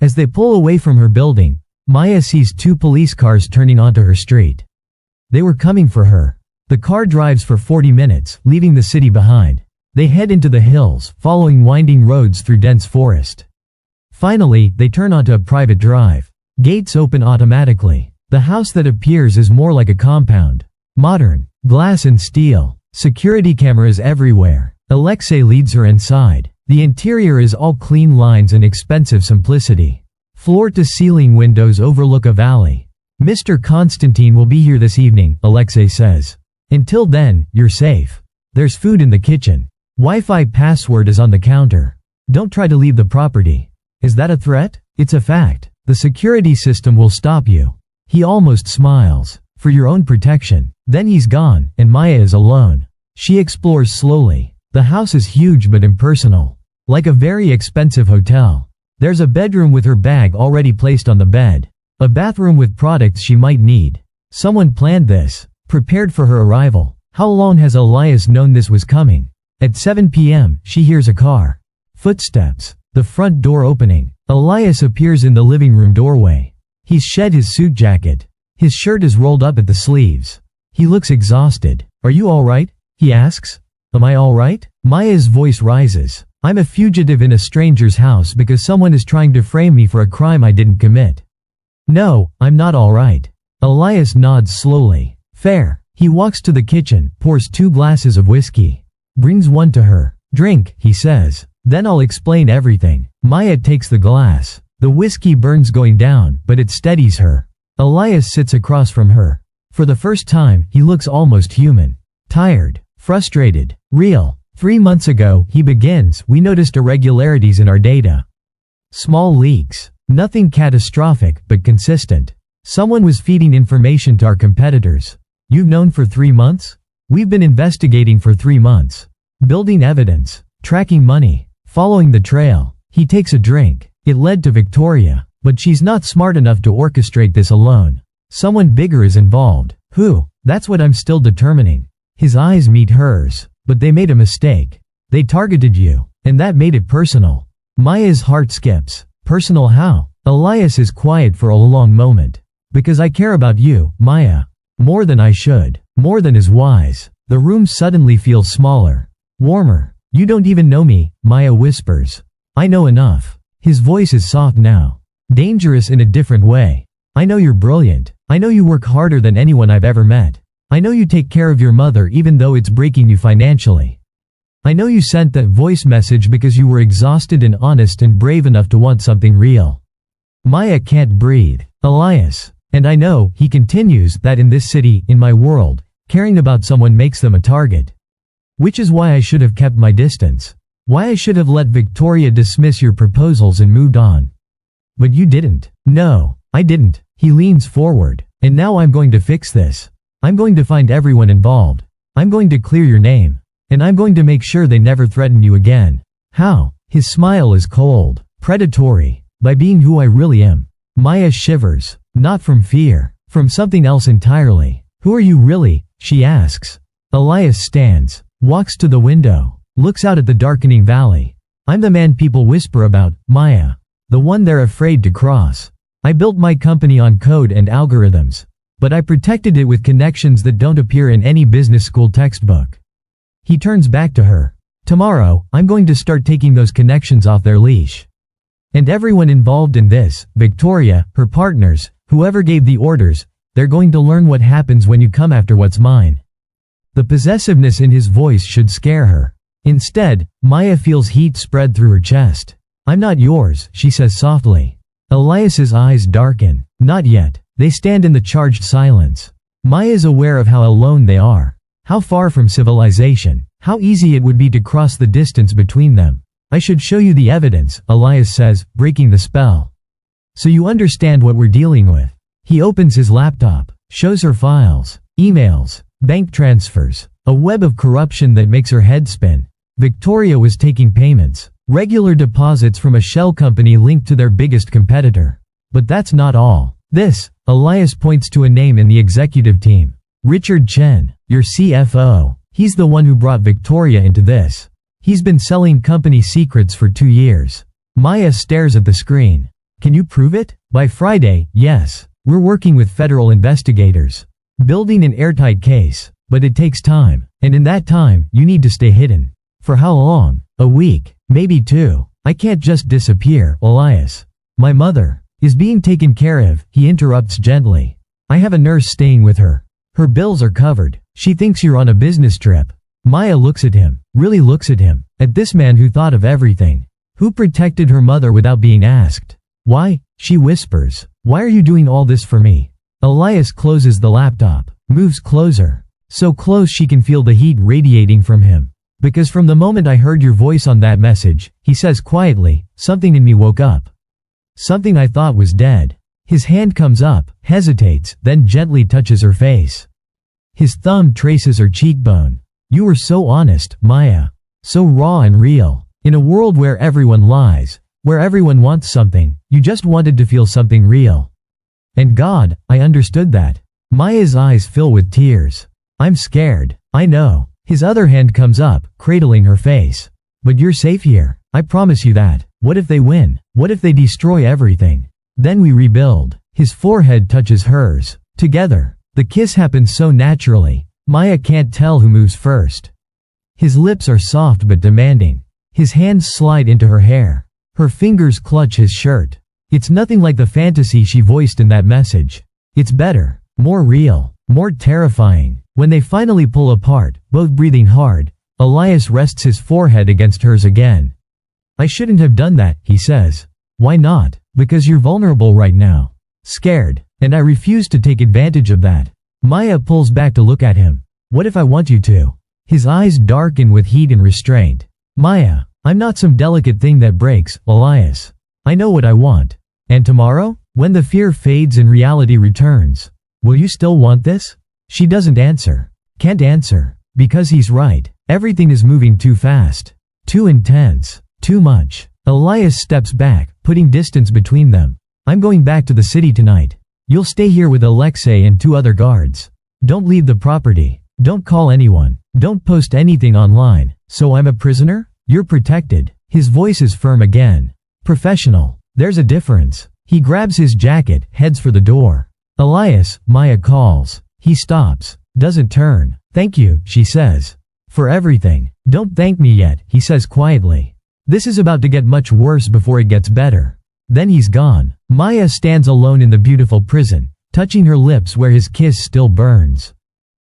As they pull away from her building, Maya sees 2 police cars turning onto her street. They were coming for her. The car drives for 40 minutes, leaving the city behind. They head into the hills, following winding roads through dense forest. Finally, they turn onto a private drive. Gates open automatically. The house that appears is more like a compound. Modern, glass and steel, security cameras everywhere. Alexei leads her inside. The interior is all clean lines and expensive simplicity. Floor-to-ceiling windows overlook a valley. Mr. Constantine will be here this evening, Alexei says. Until then, you're safe. There's food in the kitchen. Wi-Fi password is on the counter. Don't try to leave the property. Is that a threat? It's a fact. The security system will stop you. He almost smiles. For your own protection. Then he's gone, and Maya is alone. She explores slowly. The house is huge but impersonal. Like a very expensive hotel. There's a bedroom with her bag already placed on the bed. A bathroom with products she might need. Someone planned this. Prepared for her arrival. How long has Elias known this was coming? At 7 p.m., she hears a car. Footsteps. The front door opening. Elias appears in the living room doorway. He's shed his suit jacket. His shirt is rolled up at the sleeves. He looks exhausted. Are you alright? He asks. Am I alright? Maya's voice rises. I'm a fugitive in a stranger's house because someone is trying to frame me for a crime I didn't commit. No, I'm not alright. Elias nods slowly. Fair. He walks to the kitchen, pours 2 glasses of whiskey. Brings one to her. Drink, he says. Then I'll explain everything. Maya takes the glass. The whiskey burns going down, but it steadies her. Elias sits across from her. For the first time, he looks almost human. Tired. Frustrated. Real. 3 months ago, he begins, we noticed irregularities in our data. Small leaks. Nothing catastrophic, but consistent. Someone was feeding information to our competitors. You've known for 3 months? We've been investigating for 3 months. Building evidence. Tracking money. Following the trail. He takes a drink. It led to Victoria. But she's not smart enough to orchestrate this alone. Someone bigger is involved. Who? That's what I'm still determining. His eyes meet hers. But they made a mistake. They targeted you. And that made it personal. Maya's heart skips. Personal how? Elias is quiet for a long moment. Because I care about you, Maya. More than I should. More than is wise. The room suddenly feels smaller. Warmer. You don't even know me, Maya whispers. I know enough. His voice is soft now. Dangerous in a different way. I know you're brilliant. I know you work harder than anyone I've ever met. I know you take care of your mother even though it's breaking you financially. I know you sent that voice message because you were exhausted and honest and brave enough to want something real. Maya can't breathe. Elias. And I know, he continues, that in this city, in my world, caring about someone makes them a target. Which is why I should have kept my distance. Why I should have let Victoria dismiss your proposals and moved on. But you didn't. No, I didn't. He leans forward. And now I'm going to fix this. I'm going to find everyone involved. I'm going to clear your name. And I'm going to make sure they never threaten you again. How? His smile is cold, predatory. By being who I really am. Maya shivers. Not from fear. From something else entirely. Who are you really? She asks. Elias stands. Walks to the window. Looks out at the darkening valley. I'm the man people whisper about, Maya. The one they're afraid to cross. I built my company on code and algorithms. But I protected it with connections that don't appear in any business school textbook. He turns back to her. Tomorrow, I'm going to start taking those connections off their leash. And everyone involved in this, Victoria, her partners, whoever gave the orders, they're going to learn what happens when you come after what's mine. The possessiveness in his voice should scare her. Instead, Maya feels heat spread through her chest. I'm not yours, she says softly. Elias's eyes darken. Not yet. They stand in the charged silence. Maya's aware of how alone they are. How far from civilization. How easy it would be to cross the distance between them. I should show you the evidence, Elias says, breaking the spell. So you understand what we're dealing with. He opens his laptop, shows her files, emails, bank transfers, a web of corruption that makes her head spin. Victoria was taking payments, regular deposits from a shell company linked to their biggest competitor. But that's not all. This, Elias points to a name in the executive team. Richard Chen, your CFO. He's the one who brought Victoria into this. He's been selling company secrets for 2 years. Maya stares at the screen. Can you prove it? By Friday, yes. We're working with federal investigators. Building an airtight case. But it takes time. And in that time, you need to stay hidden. For how long? A week. Maybe 2. I can't just disappear, Elias. My mother is being taken care of, he interrupts gently. I have a nurse staying with her. Her bills are covered. She thinks you're on a business trip. Maya looks at him, really looks at him, at this man who thought of everything. Who protected her mother without being asked. Why? She whispers. Why are you doing all this for me? Elias closes the laptop, moves closer. So close she can feel the heat radiating from him. Because from the moment I heard your voice on that message, he says quietly, something in me woke up. Something I thought was dead. His hand comes up, hesitates, then gently touches her face. His thumb traces her cheekbone. You were so honest, Maya. So raw and real. In a world where everyone lies, where everyone wants something, you just wanted to feel something real. And God, I understood that. Maya's eyes fill with tears. I'm scared. I know. His other hand comes up, cradling her face. But you're safe here. I promise you that. What if they win? What if they destroy everything? Then we rebuild. His forehead touches hers. Together. The kiss happens so naturally. Maya can't tell who moves first. His lips are soft but demanding. His hands slide into her hair. Her fingers clutch his shirt. It's nothing like the fantasy she voiced in that message. It's better, more real, more terrifying. When they finally pull apart, both breathing hard, Elias rests his forehead against hers again. I shouldn't have done that, he says. Why not? Because you're vulnerable right now. Scared. And I refuse to take advantage of that. Maya pulls back to look at him. What if I want you to? His eyes darken with heat and restraint. Maya, I'm not some delicate thing that breaks, Elias. I know what I want. And tomorrow, when the fear fades and reality returns, will you still want this? She doesn't answer. Can't answer. Because he's right. Everything is moving too fast. Too intense. Too much. Elias steps back, putting distance between them. I'm going back to the city tonight. You'll stay here with Alexei and 2 other guards. Don't leave the property. Don't call anyone. Don't post anything online. So I'm a prisoner? You're protected. His voice is firm again. Professional. There's a difference. He grabs his jacket, heads for the door. Elias, Maya calls. He stops. Doesn't turn. Thank you, she says. For everything. Don't thank me yet, he says quietly. This is about to get much worse before it gets better. Then he's gone. Maya stands alone in the beautiful prison, touching her lips where his kiss still burns.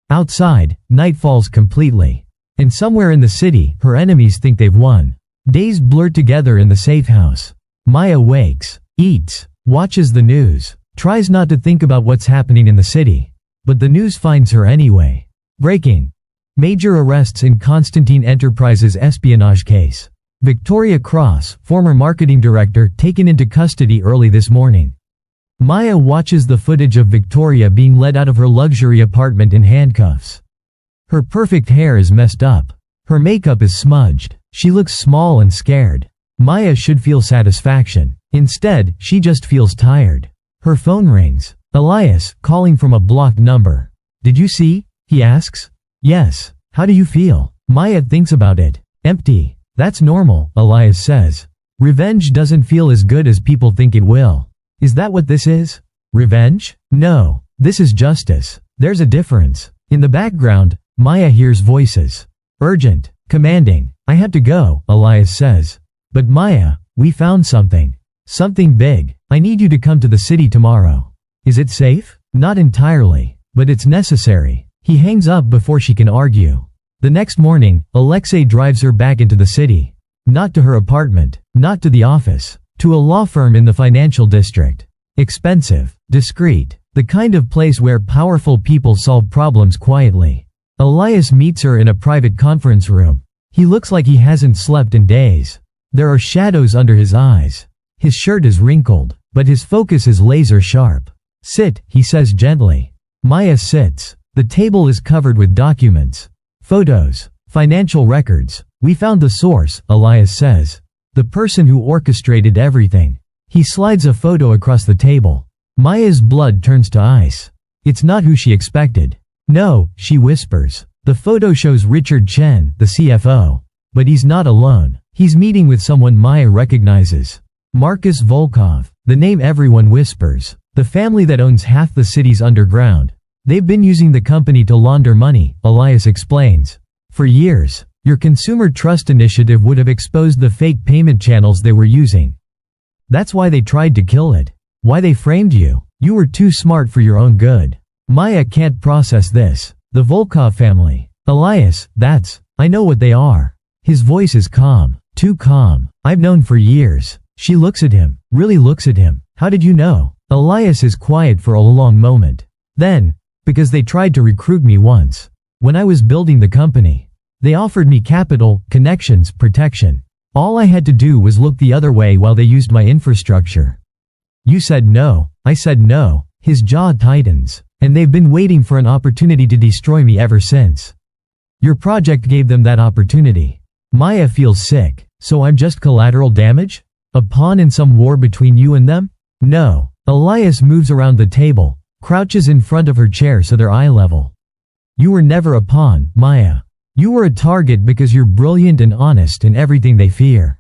Outside, night falls completely. And somewhere in the city, her enemies think they've won. Days blur together in the safe house. Maya wakes, eats, watches the news, tries not to think about what's happening in the city. But the news finds her anyway. Breaking. Major arrests in Constantine Enterprises espionage case. Victoria Cross, former marketing director, taken into custody early this morning. Maya watches the footage of Victoria being led out of her luxury apartment in handcuffs. Her perfect hair is messed up. Her makeup is smudged. She looks small and scared. Maya should feel satisfaction. Instead, she just feels tired. Her phone rings. Elias, calling from a blocked number. Did you see? He asks. Yes. How do you feel? Maya thinks about it. Empty. That's normal, Elias says. Revenge doesn't feel as good as people think it will. Is that what this is? Revenge? No. This is justice. There's a difference. In the background, Maya hears voices. Urgent. Commanding. I have to go, Elias says. But Maya, we found something. Something big. I need you to come to the city tomorrow. Is it safe? Not entirely. But it's necessary. He hangs up before she can argue. The next morning, Alexei drives her back into the city. Not to her apartment, not to the office, to a law firm in the financial district. Expensive, discreet, the kind of place where powerful people solve problems quietly. Elias meets her in a private conference room. He looks like he hasn't slept in days. There are shadows under his eyes. His shirt is wrinkled, but his focus is laser sharp. Sit, he says gently. Maya sits. The table is covered with documents. Photos, financial records. We found the source, Elias says. The person who orchestrated everything. He slides a photo across the table. Maya's blood turns to ice. It's not who she expected. No, she whispers. The photo shows Richard Chen, the CFO. But he's not alone. He's meeting with someone Maya recognizes. Marcus Volkov, the name everyone whispers. The family that owns half the city's underground. They've been using the company to launder money, Elias explains. For years, your consumer trust initiative would have exposed the fake payment channels they were using. That's why they tried to kill it. Why they framed you. You were too smart for your own good. Maya can't process this. The Volkov family. Elias, I know what they are. His voice is calm. Too calm. I've known for years. She looks at him. Really looks at him. How did you know? Elias is quiet for a long moment. Then, because they tried to recruit me once. When I was building the company. They offered me capital, connections, protection. All I had to do was look the other way while they used my infrastructure. You said no. I said no. His jaw tightens. And they've been waiting for an opportunity to destroy me ever since. Your project gave them that opportunity. Maya feels sick. So I'm just collateral damage? A pawn in some war between you and them? No. Elias moves around the table, crouches in front of her chair so they're eye level. You were never a pawn, Maya. You were a target because you're brilliant and honest in everything they fear.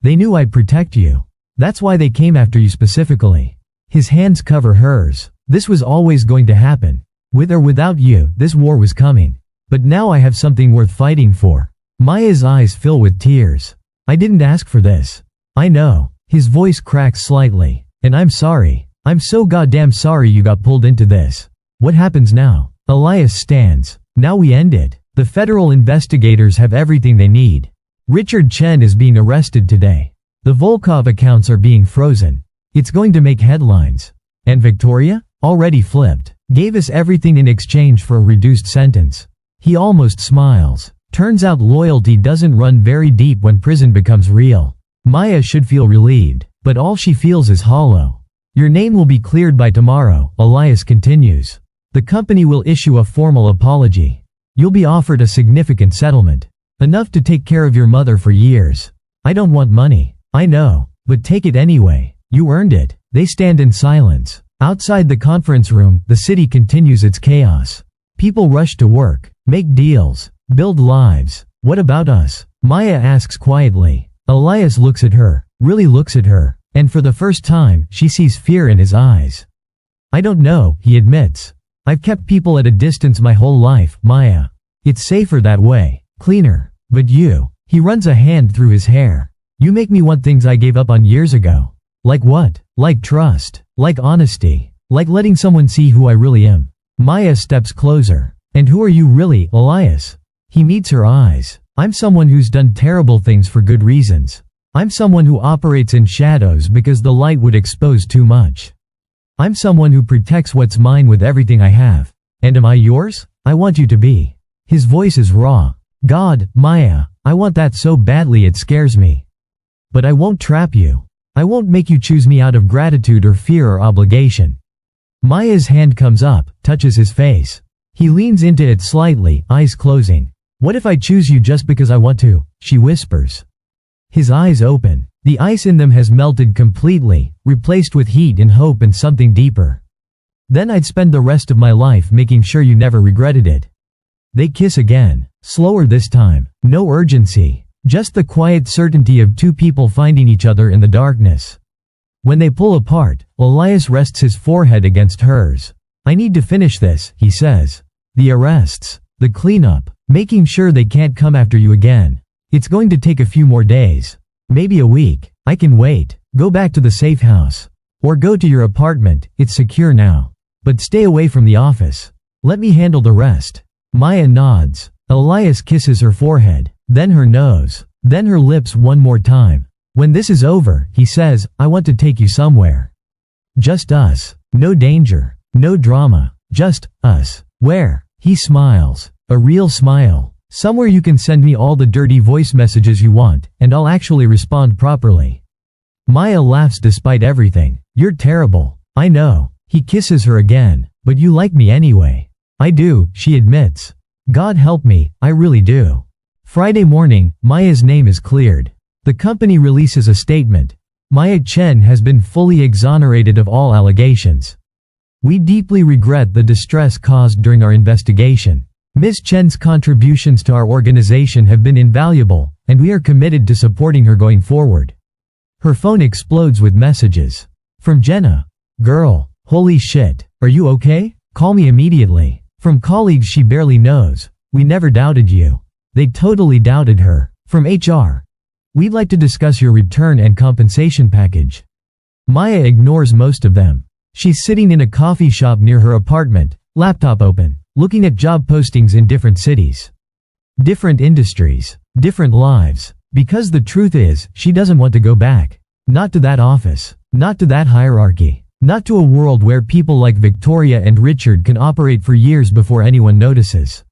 They knew I'd protect you. That's why they came after you specifically. His hands cover hers. This was always going to happen. With or without you, this war was coming. But now I have something worth fighting for. Maya's eyes fill with tears. I didn't ask for this. I know. His voice cracks slightly. And I'm sorry. I'm so goddamn sorry you got pulled into this. What happens now? Elias stands. Now we end it. The federal investigators have everything they need. Richard Chen is being arrested today. The Volkov accounts are being frozen. It's going to make headlines. And Victoria? Already flipped. Gave us everything in exchange for a reduced sentence. He almost smiles. Turns out loyalty doesn't run very deep when prison becomes real. Maya should feel relieved, but all she feels is hollow. Your name will be cleared by tomorrow, Elias continues. The company will issue a formal apology. You'll be offered a significant settlement. Enough to take care of your mother for years. I don't want money. I know, but take it anyway. You earned it. They stand in silence. Outside the conference room, the city continues its chaos. People rush to work, make deals, build lives. What about us? Maya asks quietly. Elias looks at her, really looks at her, and for the first time, she sees fear in his eyes. I don't know, he admits. I've kept people at a distance my whole life, Maya. It's safer that way, cleaner. But you, he runs a hand through his hair. You make me want things I gave up on years ago. Like what? Like trust, like honesty, like letting someone see who I really am. Maya steps closer. And who are you really, Elias? He meets her eyes. I'm someone who's done terrible things for good reasons. I'm someone who operates in shadows because the light would expose too much. I'm someone who protects what's mine with everything I have. And am I yours? I want you to be. His voice is raw. God, Maya, I want that so badly it scares me. But I won't trap you. I won't make you choose me out of gratitude or fear or obligation. Maya's hand comes up, touches his face. He leans into it slightly, eyes closing. What if I choose you just because I want to? She whispers. His eyes open. The ice in them has melted completely, replaced with heat and hope and something deeper. Then I'd spend the rest of my life making sure you never regretted it. They kiss again. Slower this time. No urgency. Just the quiet certainty of two people finding each other in the darkness. When they pull apart, Elias rests his forehead against hers. I need to finish this, he says. The arrests. The cleanup. Making sure they can't come after you again. It's going to take a few more days. Maybe a week. I can wait. Go back to the safe house. Or go to your apartment, it's secure now. But stay away from the office. Let me handle the rest. Maya nods. Elias kisses her forehead, then her nose, then her lips one more time. When this is over, he says, I want to take you somewhere. Just us. No danger. No drama. Just us. Where? He smiles. A real smile. Somewhere you can send me all the dirty voice messages you want, and I'll actually respond properly. Maya laughs despite everything. You're terrible. I know. He kisses her again. But you like me anyway. I do, she admits. God help me, I really do. Friday morning, Maya's name is cleared. The company releases a statement. Maya Chen has been fully exonerated of all allegations. We deeply regret the distress caused during our investigation. Ms. Chen's contributions to our organization have been invaluable, and we are committed to supporting her going forward. Her phone explodes with messages. From Jenna. Girl, holy shit, are you okay? Call me immediately. From colleagues she barely knows. We never doubted you. They totally doubted her. From HR. We'd like to discuss your return and compensation package. Maya ignores most of them. She's sitting in a coffee shop near her apartment, laptop open, looking at job postings in different cities. Different industries. Different lives. Because the truth is, she doesn't want to go back. Not to that office. Not to that hierarchy. Not to a world where people like Victoria and Richard can operate for years before anyone notices.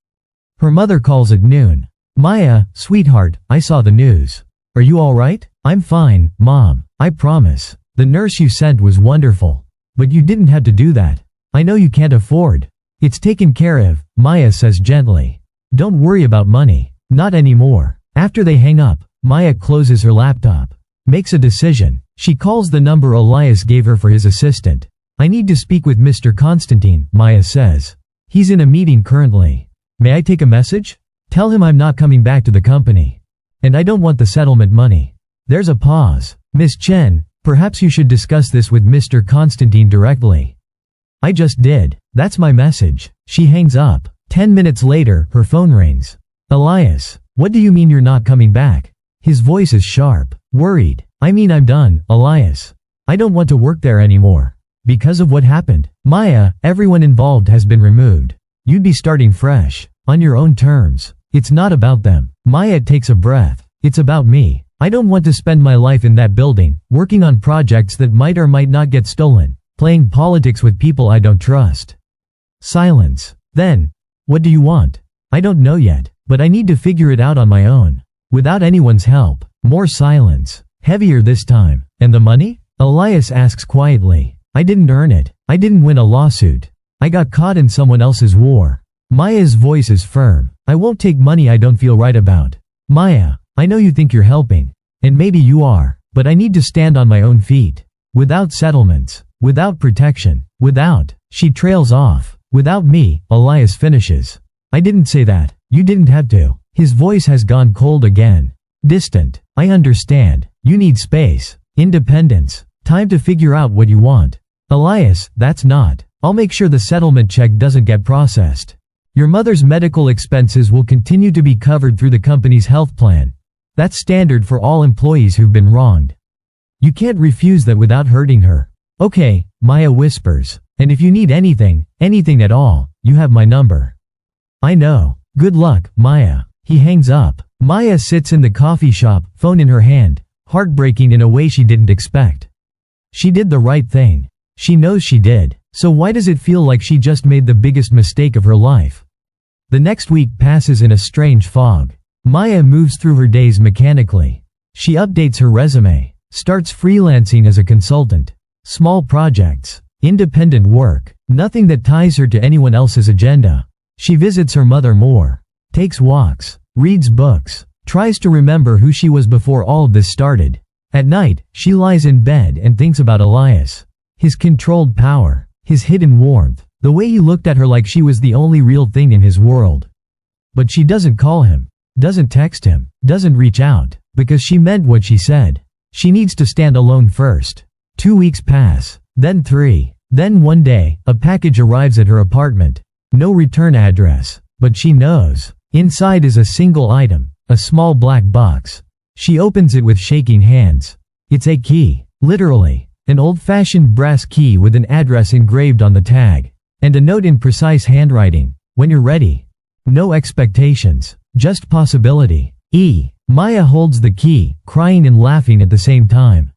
Her mother calls at noon. Maya, sweetheart, I saw the news. Are you alright? I'm fine, Mom, I promise. The nurse you sent was wonderful. But you didn't have to do that. I know you can't afford. It's taken care of, Maya says gently. Don't worry about money. Not anymore. After they hang up, Maya closes her laptop. Makes a decision. She calls the number Elias gave her for his assistant. I need to speak with Mr. Constantine, Maya says. He's in a meeting currently. May I take a message? Tell him I'm not coming back to the company. And I don't want the settlement money. There's a pause. Miss Chen, perhaps you should discuss this with Mr. Constantine directly. I just did. That's my message. She hangs up. 10 minutes later, her phone rings. Elias, what do you mean you're not coming back? His voice is sharp, worried. I mean I'm done, Elias. I don't want to work there anymore. Because of what happened. Maya, everyone involved has been removed. You'd be starting fresh. On your own terms. It's not about them. Maya takes a breath. It's about me. I don't want to spend my life in that building, working on projects that might or might not get stolen, playing politics with people I don't trust. Silence. Then, what do you want? I don't know yet, but I need to figure it out on my own. Without anyone's help. More silence. Heavier this time. And the money? Elias asks quietly. I didn't earn it. I didn't win a lawsuit. I got caught in someone else's war. Maya's voice is firm. I won't take money I don't feel right about. Maya, I know you think you're helping. And maybe you are. But I need to stand on my own feet. Without settlements. Without protection. Without. She trails off. Without me, Elias finishes. I didn't say that. You didn't have to. His voice has gone cold again. Distant. I understand. You need space. Independence. Time to figure out what you want. Elias, that's not. I'll make sure the settlement check doesn't get processed. Your mother's medical expenses will continue to be covered through the company's health plan. That's standard for all employees who've been wronged. You can't refuse that without hurting her. Okay, Maya whispers. And if you need anything at all, you have my number. I know. Good luck, Maya. He hangs up. Maya sits in the coffee shop, phone in her hand, heartbreaking in a way she didn't expect. She did the right thing. She knows she did. So why does it feel like she just made the biggest mistake of her life? The next week passes in a strange fog. Maya moves through her days mechanically. She updates her resume, starts freelancing as a consultant. Small projects, independent work, nothing that ties her to anyone else's agenda. She visits her mother more, takes walks, reads books, tries to remember who she was before all of this started. At night, she lies in bed and thinks about Elias. His controlled power, his hidden warmth, the way he looked at her like she was the only real thing in his world. But she doesn't call him, doesn't text him, doesn't reach out, because she meant what she said. She needs to stand alone first. 2 weeks pass, then 3. Then one day, a package arrives at her apartment. No return address, but she knows. Inside is a single item, a small black box. She opens it with shaking hands. It's a key, literally, an old-fashioned brass key with an address engraved on the tag. And a note in precise handwriting, when you're ready. No expectations, just possibility. Maya holds the key, crying and laughing at the same time.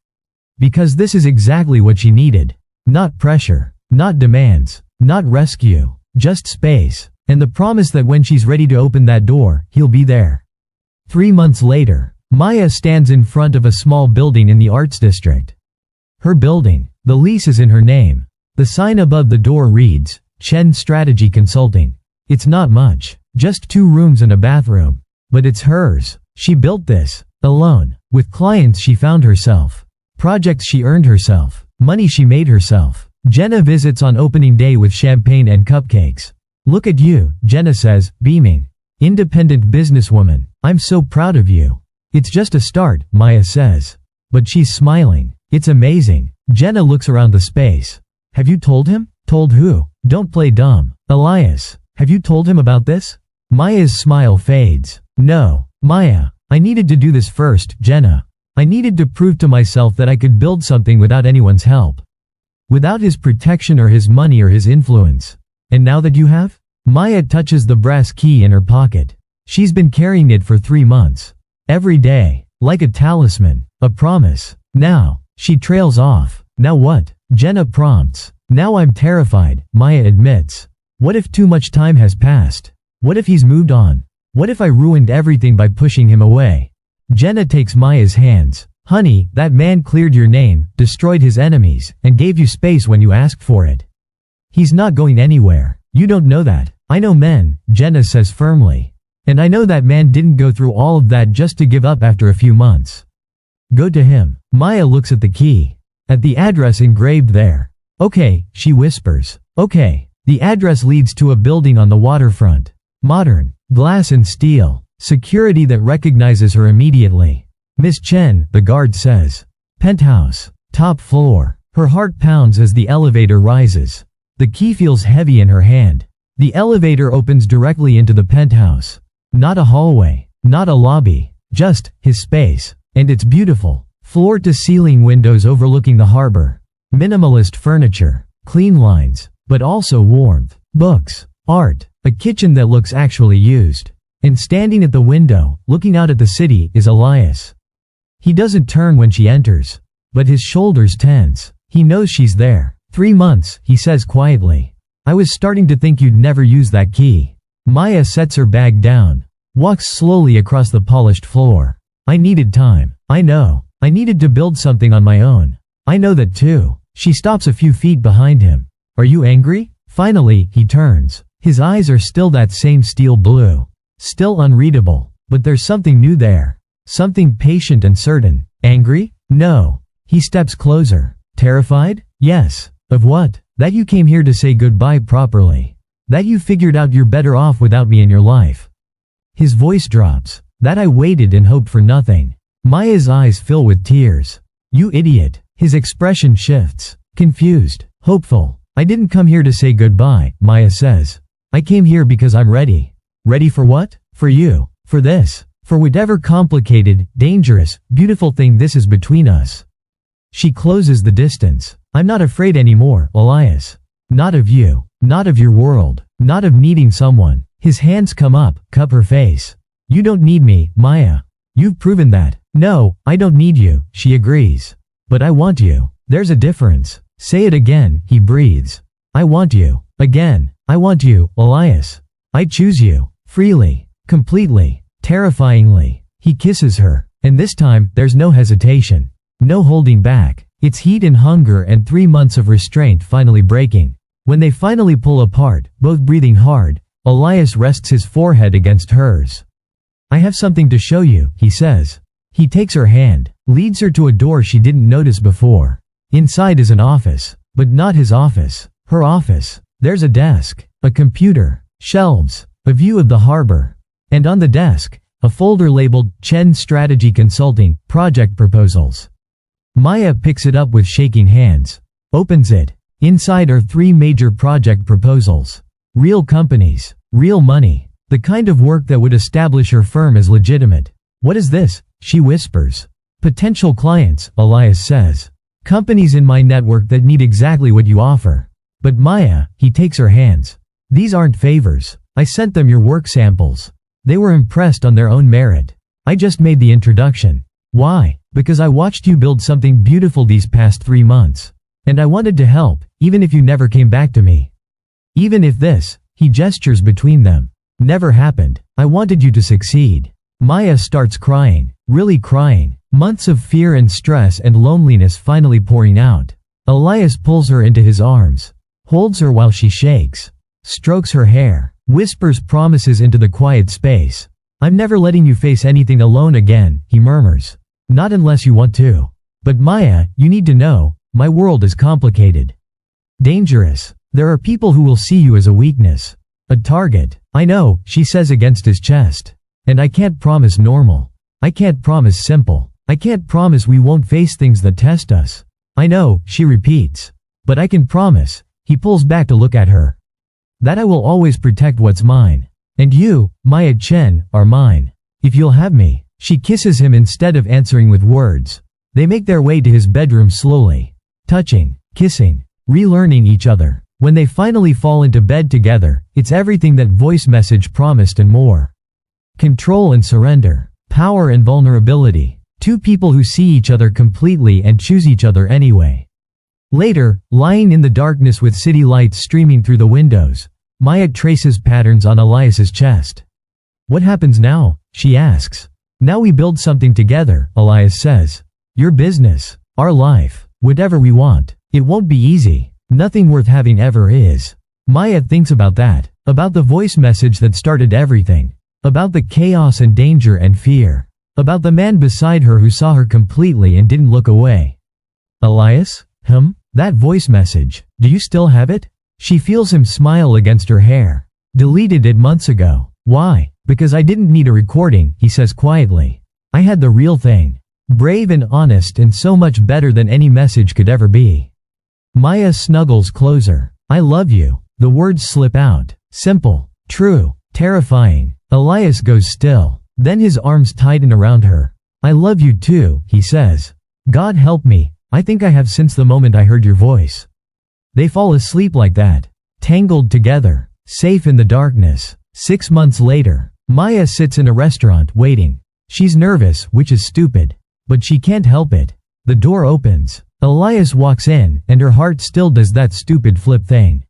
Because this is exactly what she needed. Not pressure, not demands, not rescue, just space, and the promise that when she's ready to open that door, he'll be there. 3 months later, Maya stands in front of a small building in the arts district. Her building, the lease is in her name. The sign above the door reads, Chen Strategy Consulting. It's not much, just 2 rooms and a bathroom. But it's hers. She built this, alone, with clients she found herself, projects she earned herself, money she made herself. Jenna visits on opening day with champagne and cupcakes. Look at you, Jenna says, beaming. Independent businesswoman, I'm so proud of you. It's just a start, Maya says. But she's smiling. It's amazing. Jenna looks around the space. Have you told him? Told who? Don't play dumb. Elias, have you told him about this? Maya's smile fades. No, Maya, I needed to do this first, Jenna. I needed to prove to myself that I could build something without anyone's help. Without his protection or his money or his influence. And now that you have? Maya touches the brass key in her pocket. She's been carrying it for 3 months. Every day, like a talisman, a promise. Now, she trails off. Now what? Jenna prompts. Now I'm terrified, Maya admits. What if too much time has passed? What if he's moved on? What if I ruined everything by pushing him away? Jenna takes Maya's hands. Honey, that man cleared your name, destroyed his enemies, and gave you space when you asked for it. He's not going anywhere. You don't know that. I know men, Jenna says firmly. And I know that man didn't go through all of that just to give up after a few months. Go to him. Maya looks at the key. At the address engraved there. Okay, she whispers. Okay. The address leads to a building on the waterfront. Modern, glass and steel, security that recognizes her immediately. Miss Chen, the guard says. Penthouse, top floor. Her heart pounds as the elevator rises. The key feels heavy in her hand. The elevator opens directly into the penthouse. Not a hallway, not a lobby, just his space. And it's beautiful. Floor-to-ceiling windows overlooking the harbor. Minimalist furniture, clean lines, but also warmth. Books, art, a kitchen that looks actually used. And standing at the window, looking out at the city, is Elias. He doesn't turn when she enters, but his shoulders tense. He knows she's there. 3 months, he says quietly. I was starting to think you'd never use that key. Maya sets her bag down, walks slowly across the polished floor. I needed time. I know. I needed to build something on my own. I know that too. She stops a few feet behind him. Are you angry? Finally, he turns. His eyes are still that same steel blue. Still unreadable. But there's something new there. Something patient and certain. Angry? No. He steps closer. Terrified? Yes. Of what? That you came here to say goodbye properly. That you figured out you're better off without me in your life. His voice drops. That I waited and hoped for nothing. Maya's eyes fill with tears. You idiot. His expression shifts. Confused. Hopeful. I didn't come here to say goodbye, Maya says. I came here because I'm ready. Ready for what? For you. For this. For whatever complicated, dangerous, beautiful thing this is between us. She closes the distance. I'm not afraid anymore, Elias. Not of you. Not of your world. Not of needing someone. His hands come up, cup her face. You don't need me, Maya. You've proven that. No, I don't need you, she agrees. But I want you. There's a difference. Say it again, he breathes. I want you. Again. I want you, Elias. I choose you. Freely. Completely. Terrifyingly. He kisses her. And this time, there's no hesitation. No holding back. It's heat and hunger and 3 months of restraint finally breaking. When they finally pull apart, both breathing hard, Elias rests his forehead against hers. I have something to show you, he says. He takes her hand, leads her to a door she didn't notice before. Inside is an office, but not his office, her office. There's a desk, a computer, shelves, a view of the harbor. And on the desk, a folder labeled Chen Strategy Consulting, Project Proposals. Maya picks it up with shaking hands, opens it. Inside are 3 major project proposals. Real companies, real money, the kind of work that would establish her firm as legitimate. What is this? She whispers. Potential clients, Elias says. Companies in my network that need exactly what you offer. But Maya, he takes her hands. These aren't favors. I sent them your work samples. They were impressed on their own merit. I just made the introduction. Why? Because I watched you build something beautiful these past 3 months. And I wanted to help, even if you never came back to me. Even if this, he gestures between them, never happened. I wanted you to succeed. Maya starts crying, really crying. Months of fear and stress and loneliness finally pouring out. Elias pulls her into his arms, holds her while she shakes, strokes her hair, whispers promises into the quiet space. I'm never letting you face anything alone again, he murmurs. Not unless you want to. But Maya, you need to know, my world is complicated. Dangerous. There are people who will see you as a weakness. A target. I know, she says against his chest. And I can't promise normal. I can't promise simple. I can't promise we won't face things that test us. I know, she repeats. But I can promise. He pulls back to look at her. That I will always protect what's mine. And you, Maya Chen, are mine. If you'll have me. She kisses him instead of answering with words. They make their way to his bedroom slowly. Touching, kissing, relearning each other. When they finally fall into bed together, it's everything that voice message promised and more. Control and surrender. Power and vulnerability. 2 people who see each other completely and choose each other anyway. Later, lying in the darkness with city lights streaming through the windows, Maya traces patterns on Elias's chest. What happens now? She asks. Now we build something together, Elias says. Your business, our life, whatever we want. It won't be easy. Nothing worth having ever is. Maya thinks about that, about the voice message that started everything, about the chaos and danger and fear, about the man beside her who saw her completely and didn't look away. Elias? That voice message, do you still have it? She feels him smile against her hair. Deleted it months ago. Why? Because I didn't need a recording, he says quietly. I had the real thing. Brave and honest and so much better than any message could ever be. Maya snuggles closer. I love you. The words slip out. Simple, true, terrifying. Elias goes still. Then his arms tighten around her. I love you too, he says. God help me. I think I have since the moment I heard your voice. They fall asleep like that, tangled together, safe in the darkness. 6 months later, Maya sits in a restaurant waiting. She's nervous, which is stupid, but she can't help it. The door opens. Elias walks in, and her heart still does that stupid flip thing.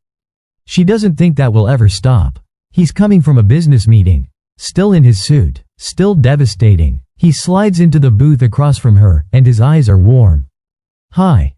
She doesn't think that will ever stop. He's coming from a business meeting, still in his suit, still devastating. He slides into the booth across from her, and his eyes are warm. Hi,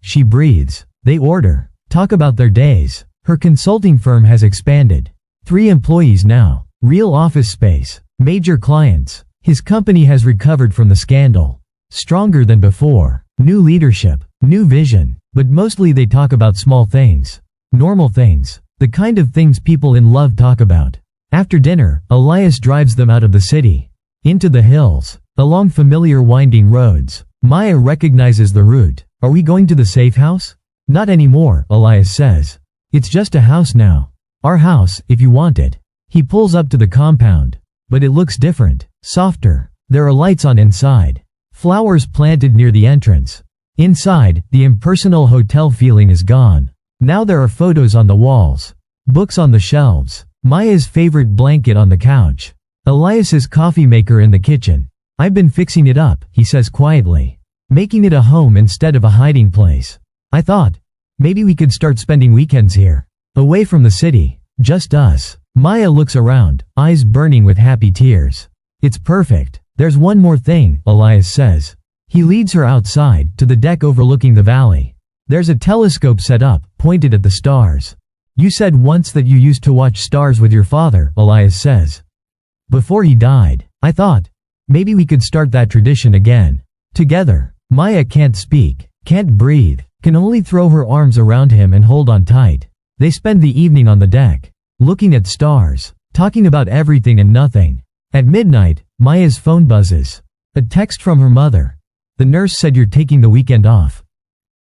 she breathes. They order, talk about their days. Her consulting firm has expanded. 3 employees now, real office space, major clients. His company has recovered from the scandal. Stronger than before. New leadership, new vision, but mostly they talk about small things. Normal things. The kind of things people in love talk about. After dinner, Elias drives them out of the city. Into the hills, along familiar winding roads. Maya recognizes the route. Are we going to the safe house? Not anymore, Elias says. It's just a house now. Our house, if you want it. He pulls up to the compound. But it looks different, softer. There are lights on inside. Flowers planted near the entrance. Inside, the impersonal hotel feeling is gone. Now there are photos on the walls. Books on the shelves. Maya's favorite blanket on the couch. Elias's coffee maker in the kitchen. I've been fixing it up, he says quietly. Making it a home instead of a hiding place. I thought, maybe we could start spending weekends here. Away from the city. Just us. Maya looks around, eyes burning with happy tears. It's perfect. There's one more thing, Elias says. He leads her outside, to the deck overlooking the valley. There's a telescope set up, pointed at the stars. You said once that you used to watch stars with your father, Elias says. Before he died. I thought, maybe we could start that tradition again. Together. Maya can't speak, can't breathe, can only throw her arms around him and hold on tight. They spend the evening on the deck, looking at stars, talking about everything and nothing. At midnight, Maya's phone buzzes. A text from her mother. The nurse said you're taking the weekend off.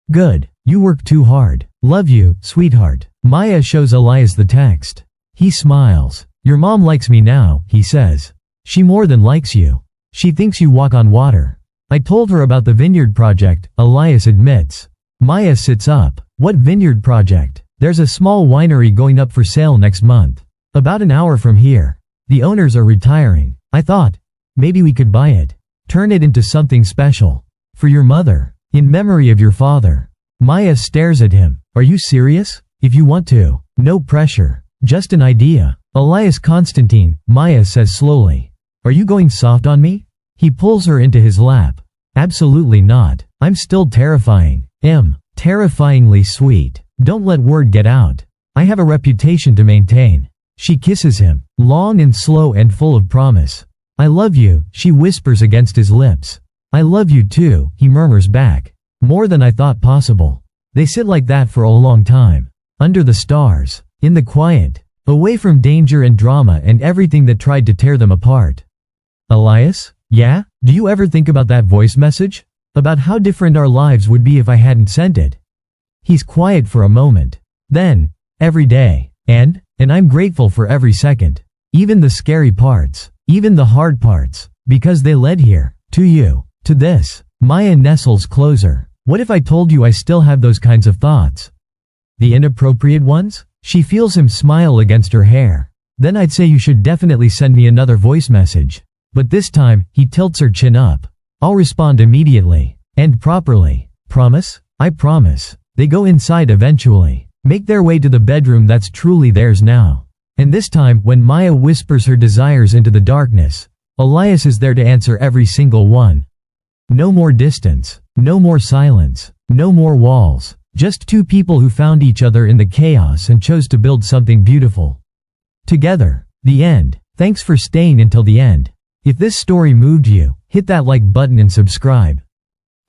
Good. You work too hard. Love you, sweetheart. Maya shows Elias the text. He smiles. Your mom likes me now, he says. She more than likes you. She thinks you walk on water. I told her about the vineyard project, Elias admits. Maya sits up. What vineyard project? There's a small winery going up for sale next month. About an hour from here. The owners are retiring. I thought, maybe we could buy it. Turn it into something special. For your mother. In memory of your father. Maya stares at him. Are you serious? If you want to. No pressure. Just an idea. Elias Constantine, Maya says slowly. Are you going soft on me? He pulls her into his lap. Absolutely not. I'm still terrifying. Terrifyingly sweet. Don't let word get out. I have a reputation to maintain. She kisses him, long and slow and full of promise. I love you, she whispers against his lips. I love you too, he murmurs back. More than I thought possible. They sit like that for a long time. Under the stars. In the quiet. Away from danger and drama and everything that tried to tear them apart. Elias? Yeah? Do you ever think about that voice message? About how different our lives would be if I hadn't sent it? He's quiet for a moment. Then, every day. And I'm grateful for every second. Even the scary parts. Even the hard parts. Because they led here. To you. To this. Maya nestles closer. What if I told you I still have those kinds of thoughts? The inappropriate ones? She feels him smile against her hair. Then I'd say you should definitely send me another voice message. But this time, he tilts her chin up. I'll respond immediately. And properly. Promise? I promise. They go inside eventually. Make their way to the bedroom that's truly theirs now. And this time, when Maya whispers her desires into the darkness, Elias is there to answer every single one. No more distance. No more silence. No more walls. Just two people who found each other in the chaos and chose to build something beautiful together. The end. Thanks for staying until the end. If this story moved you, hit that like button and subscribe.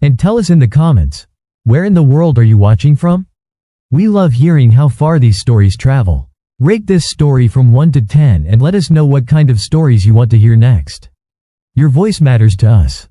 And tell us in the comments, where in the world are you watching from? We love hearing how far these stories travel. Rate this story from 1 to 10 and let us know what kind of stories you want to hear next. Your voice matters to us.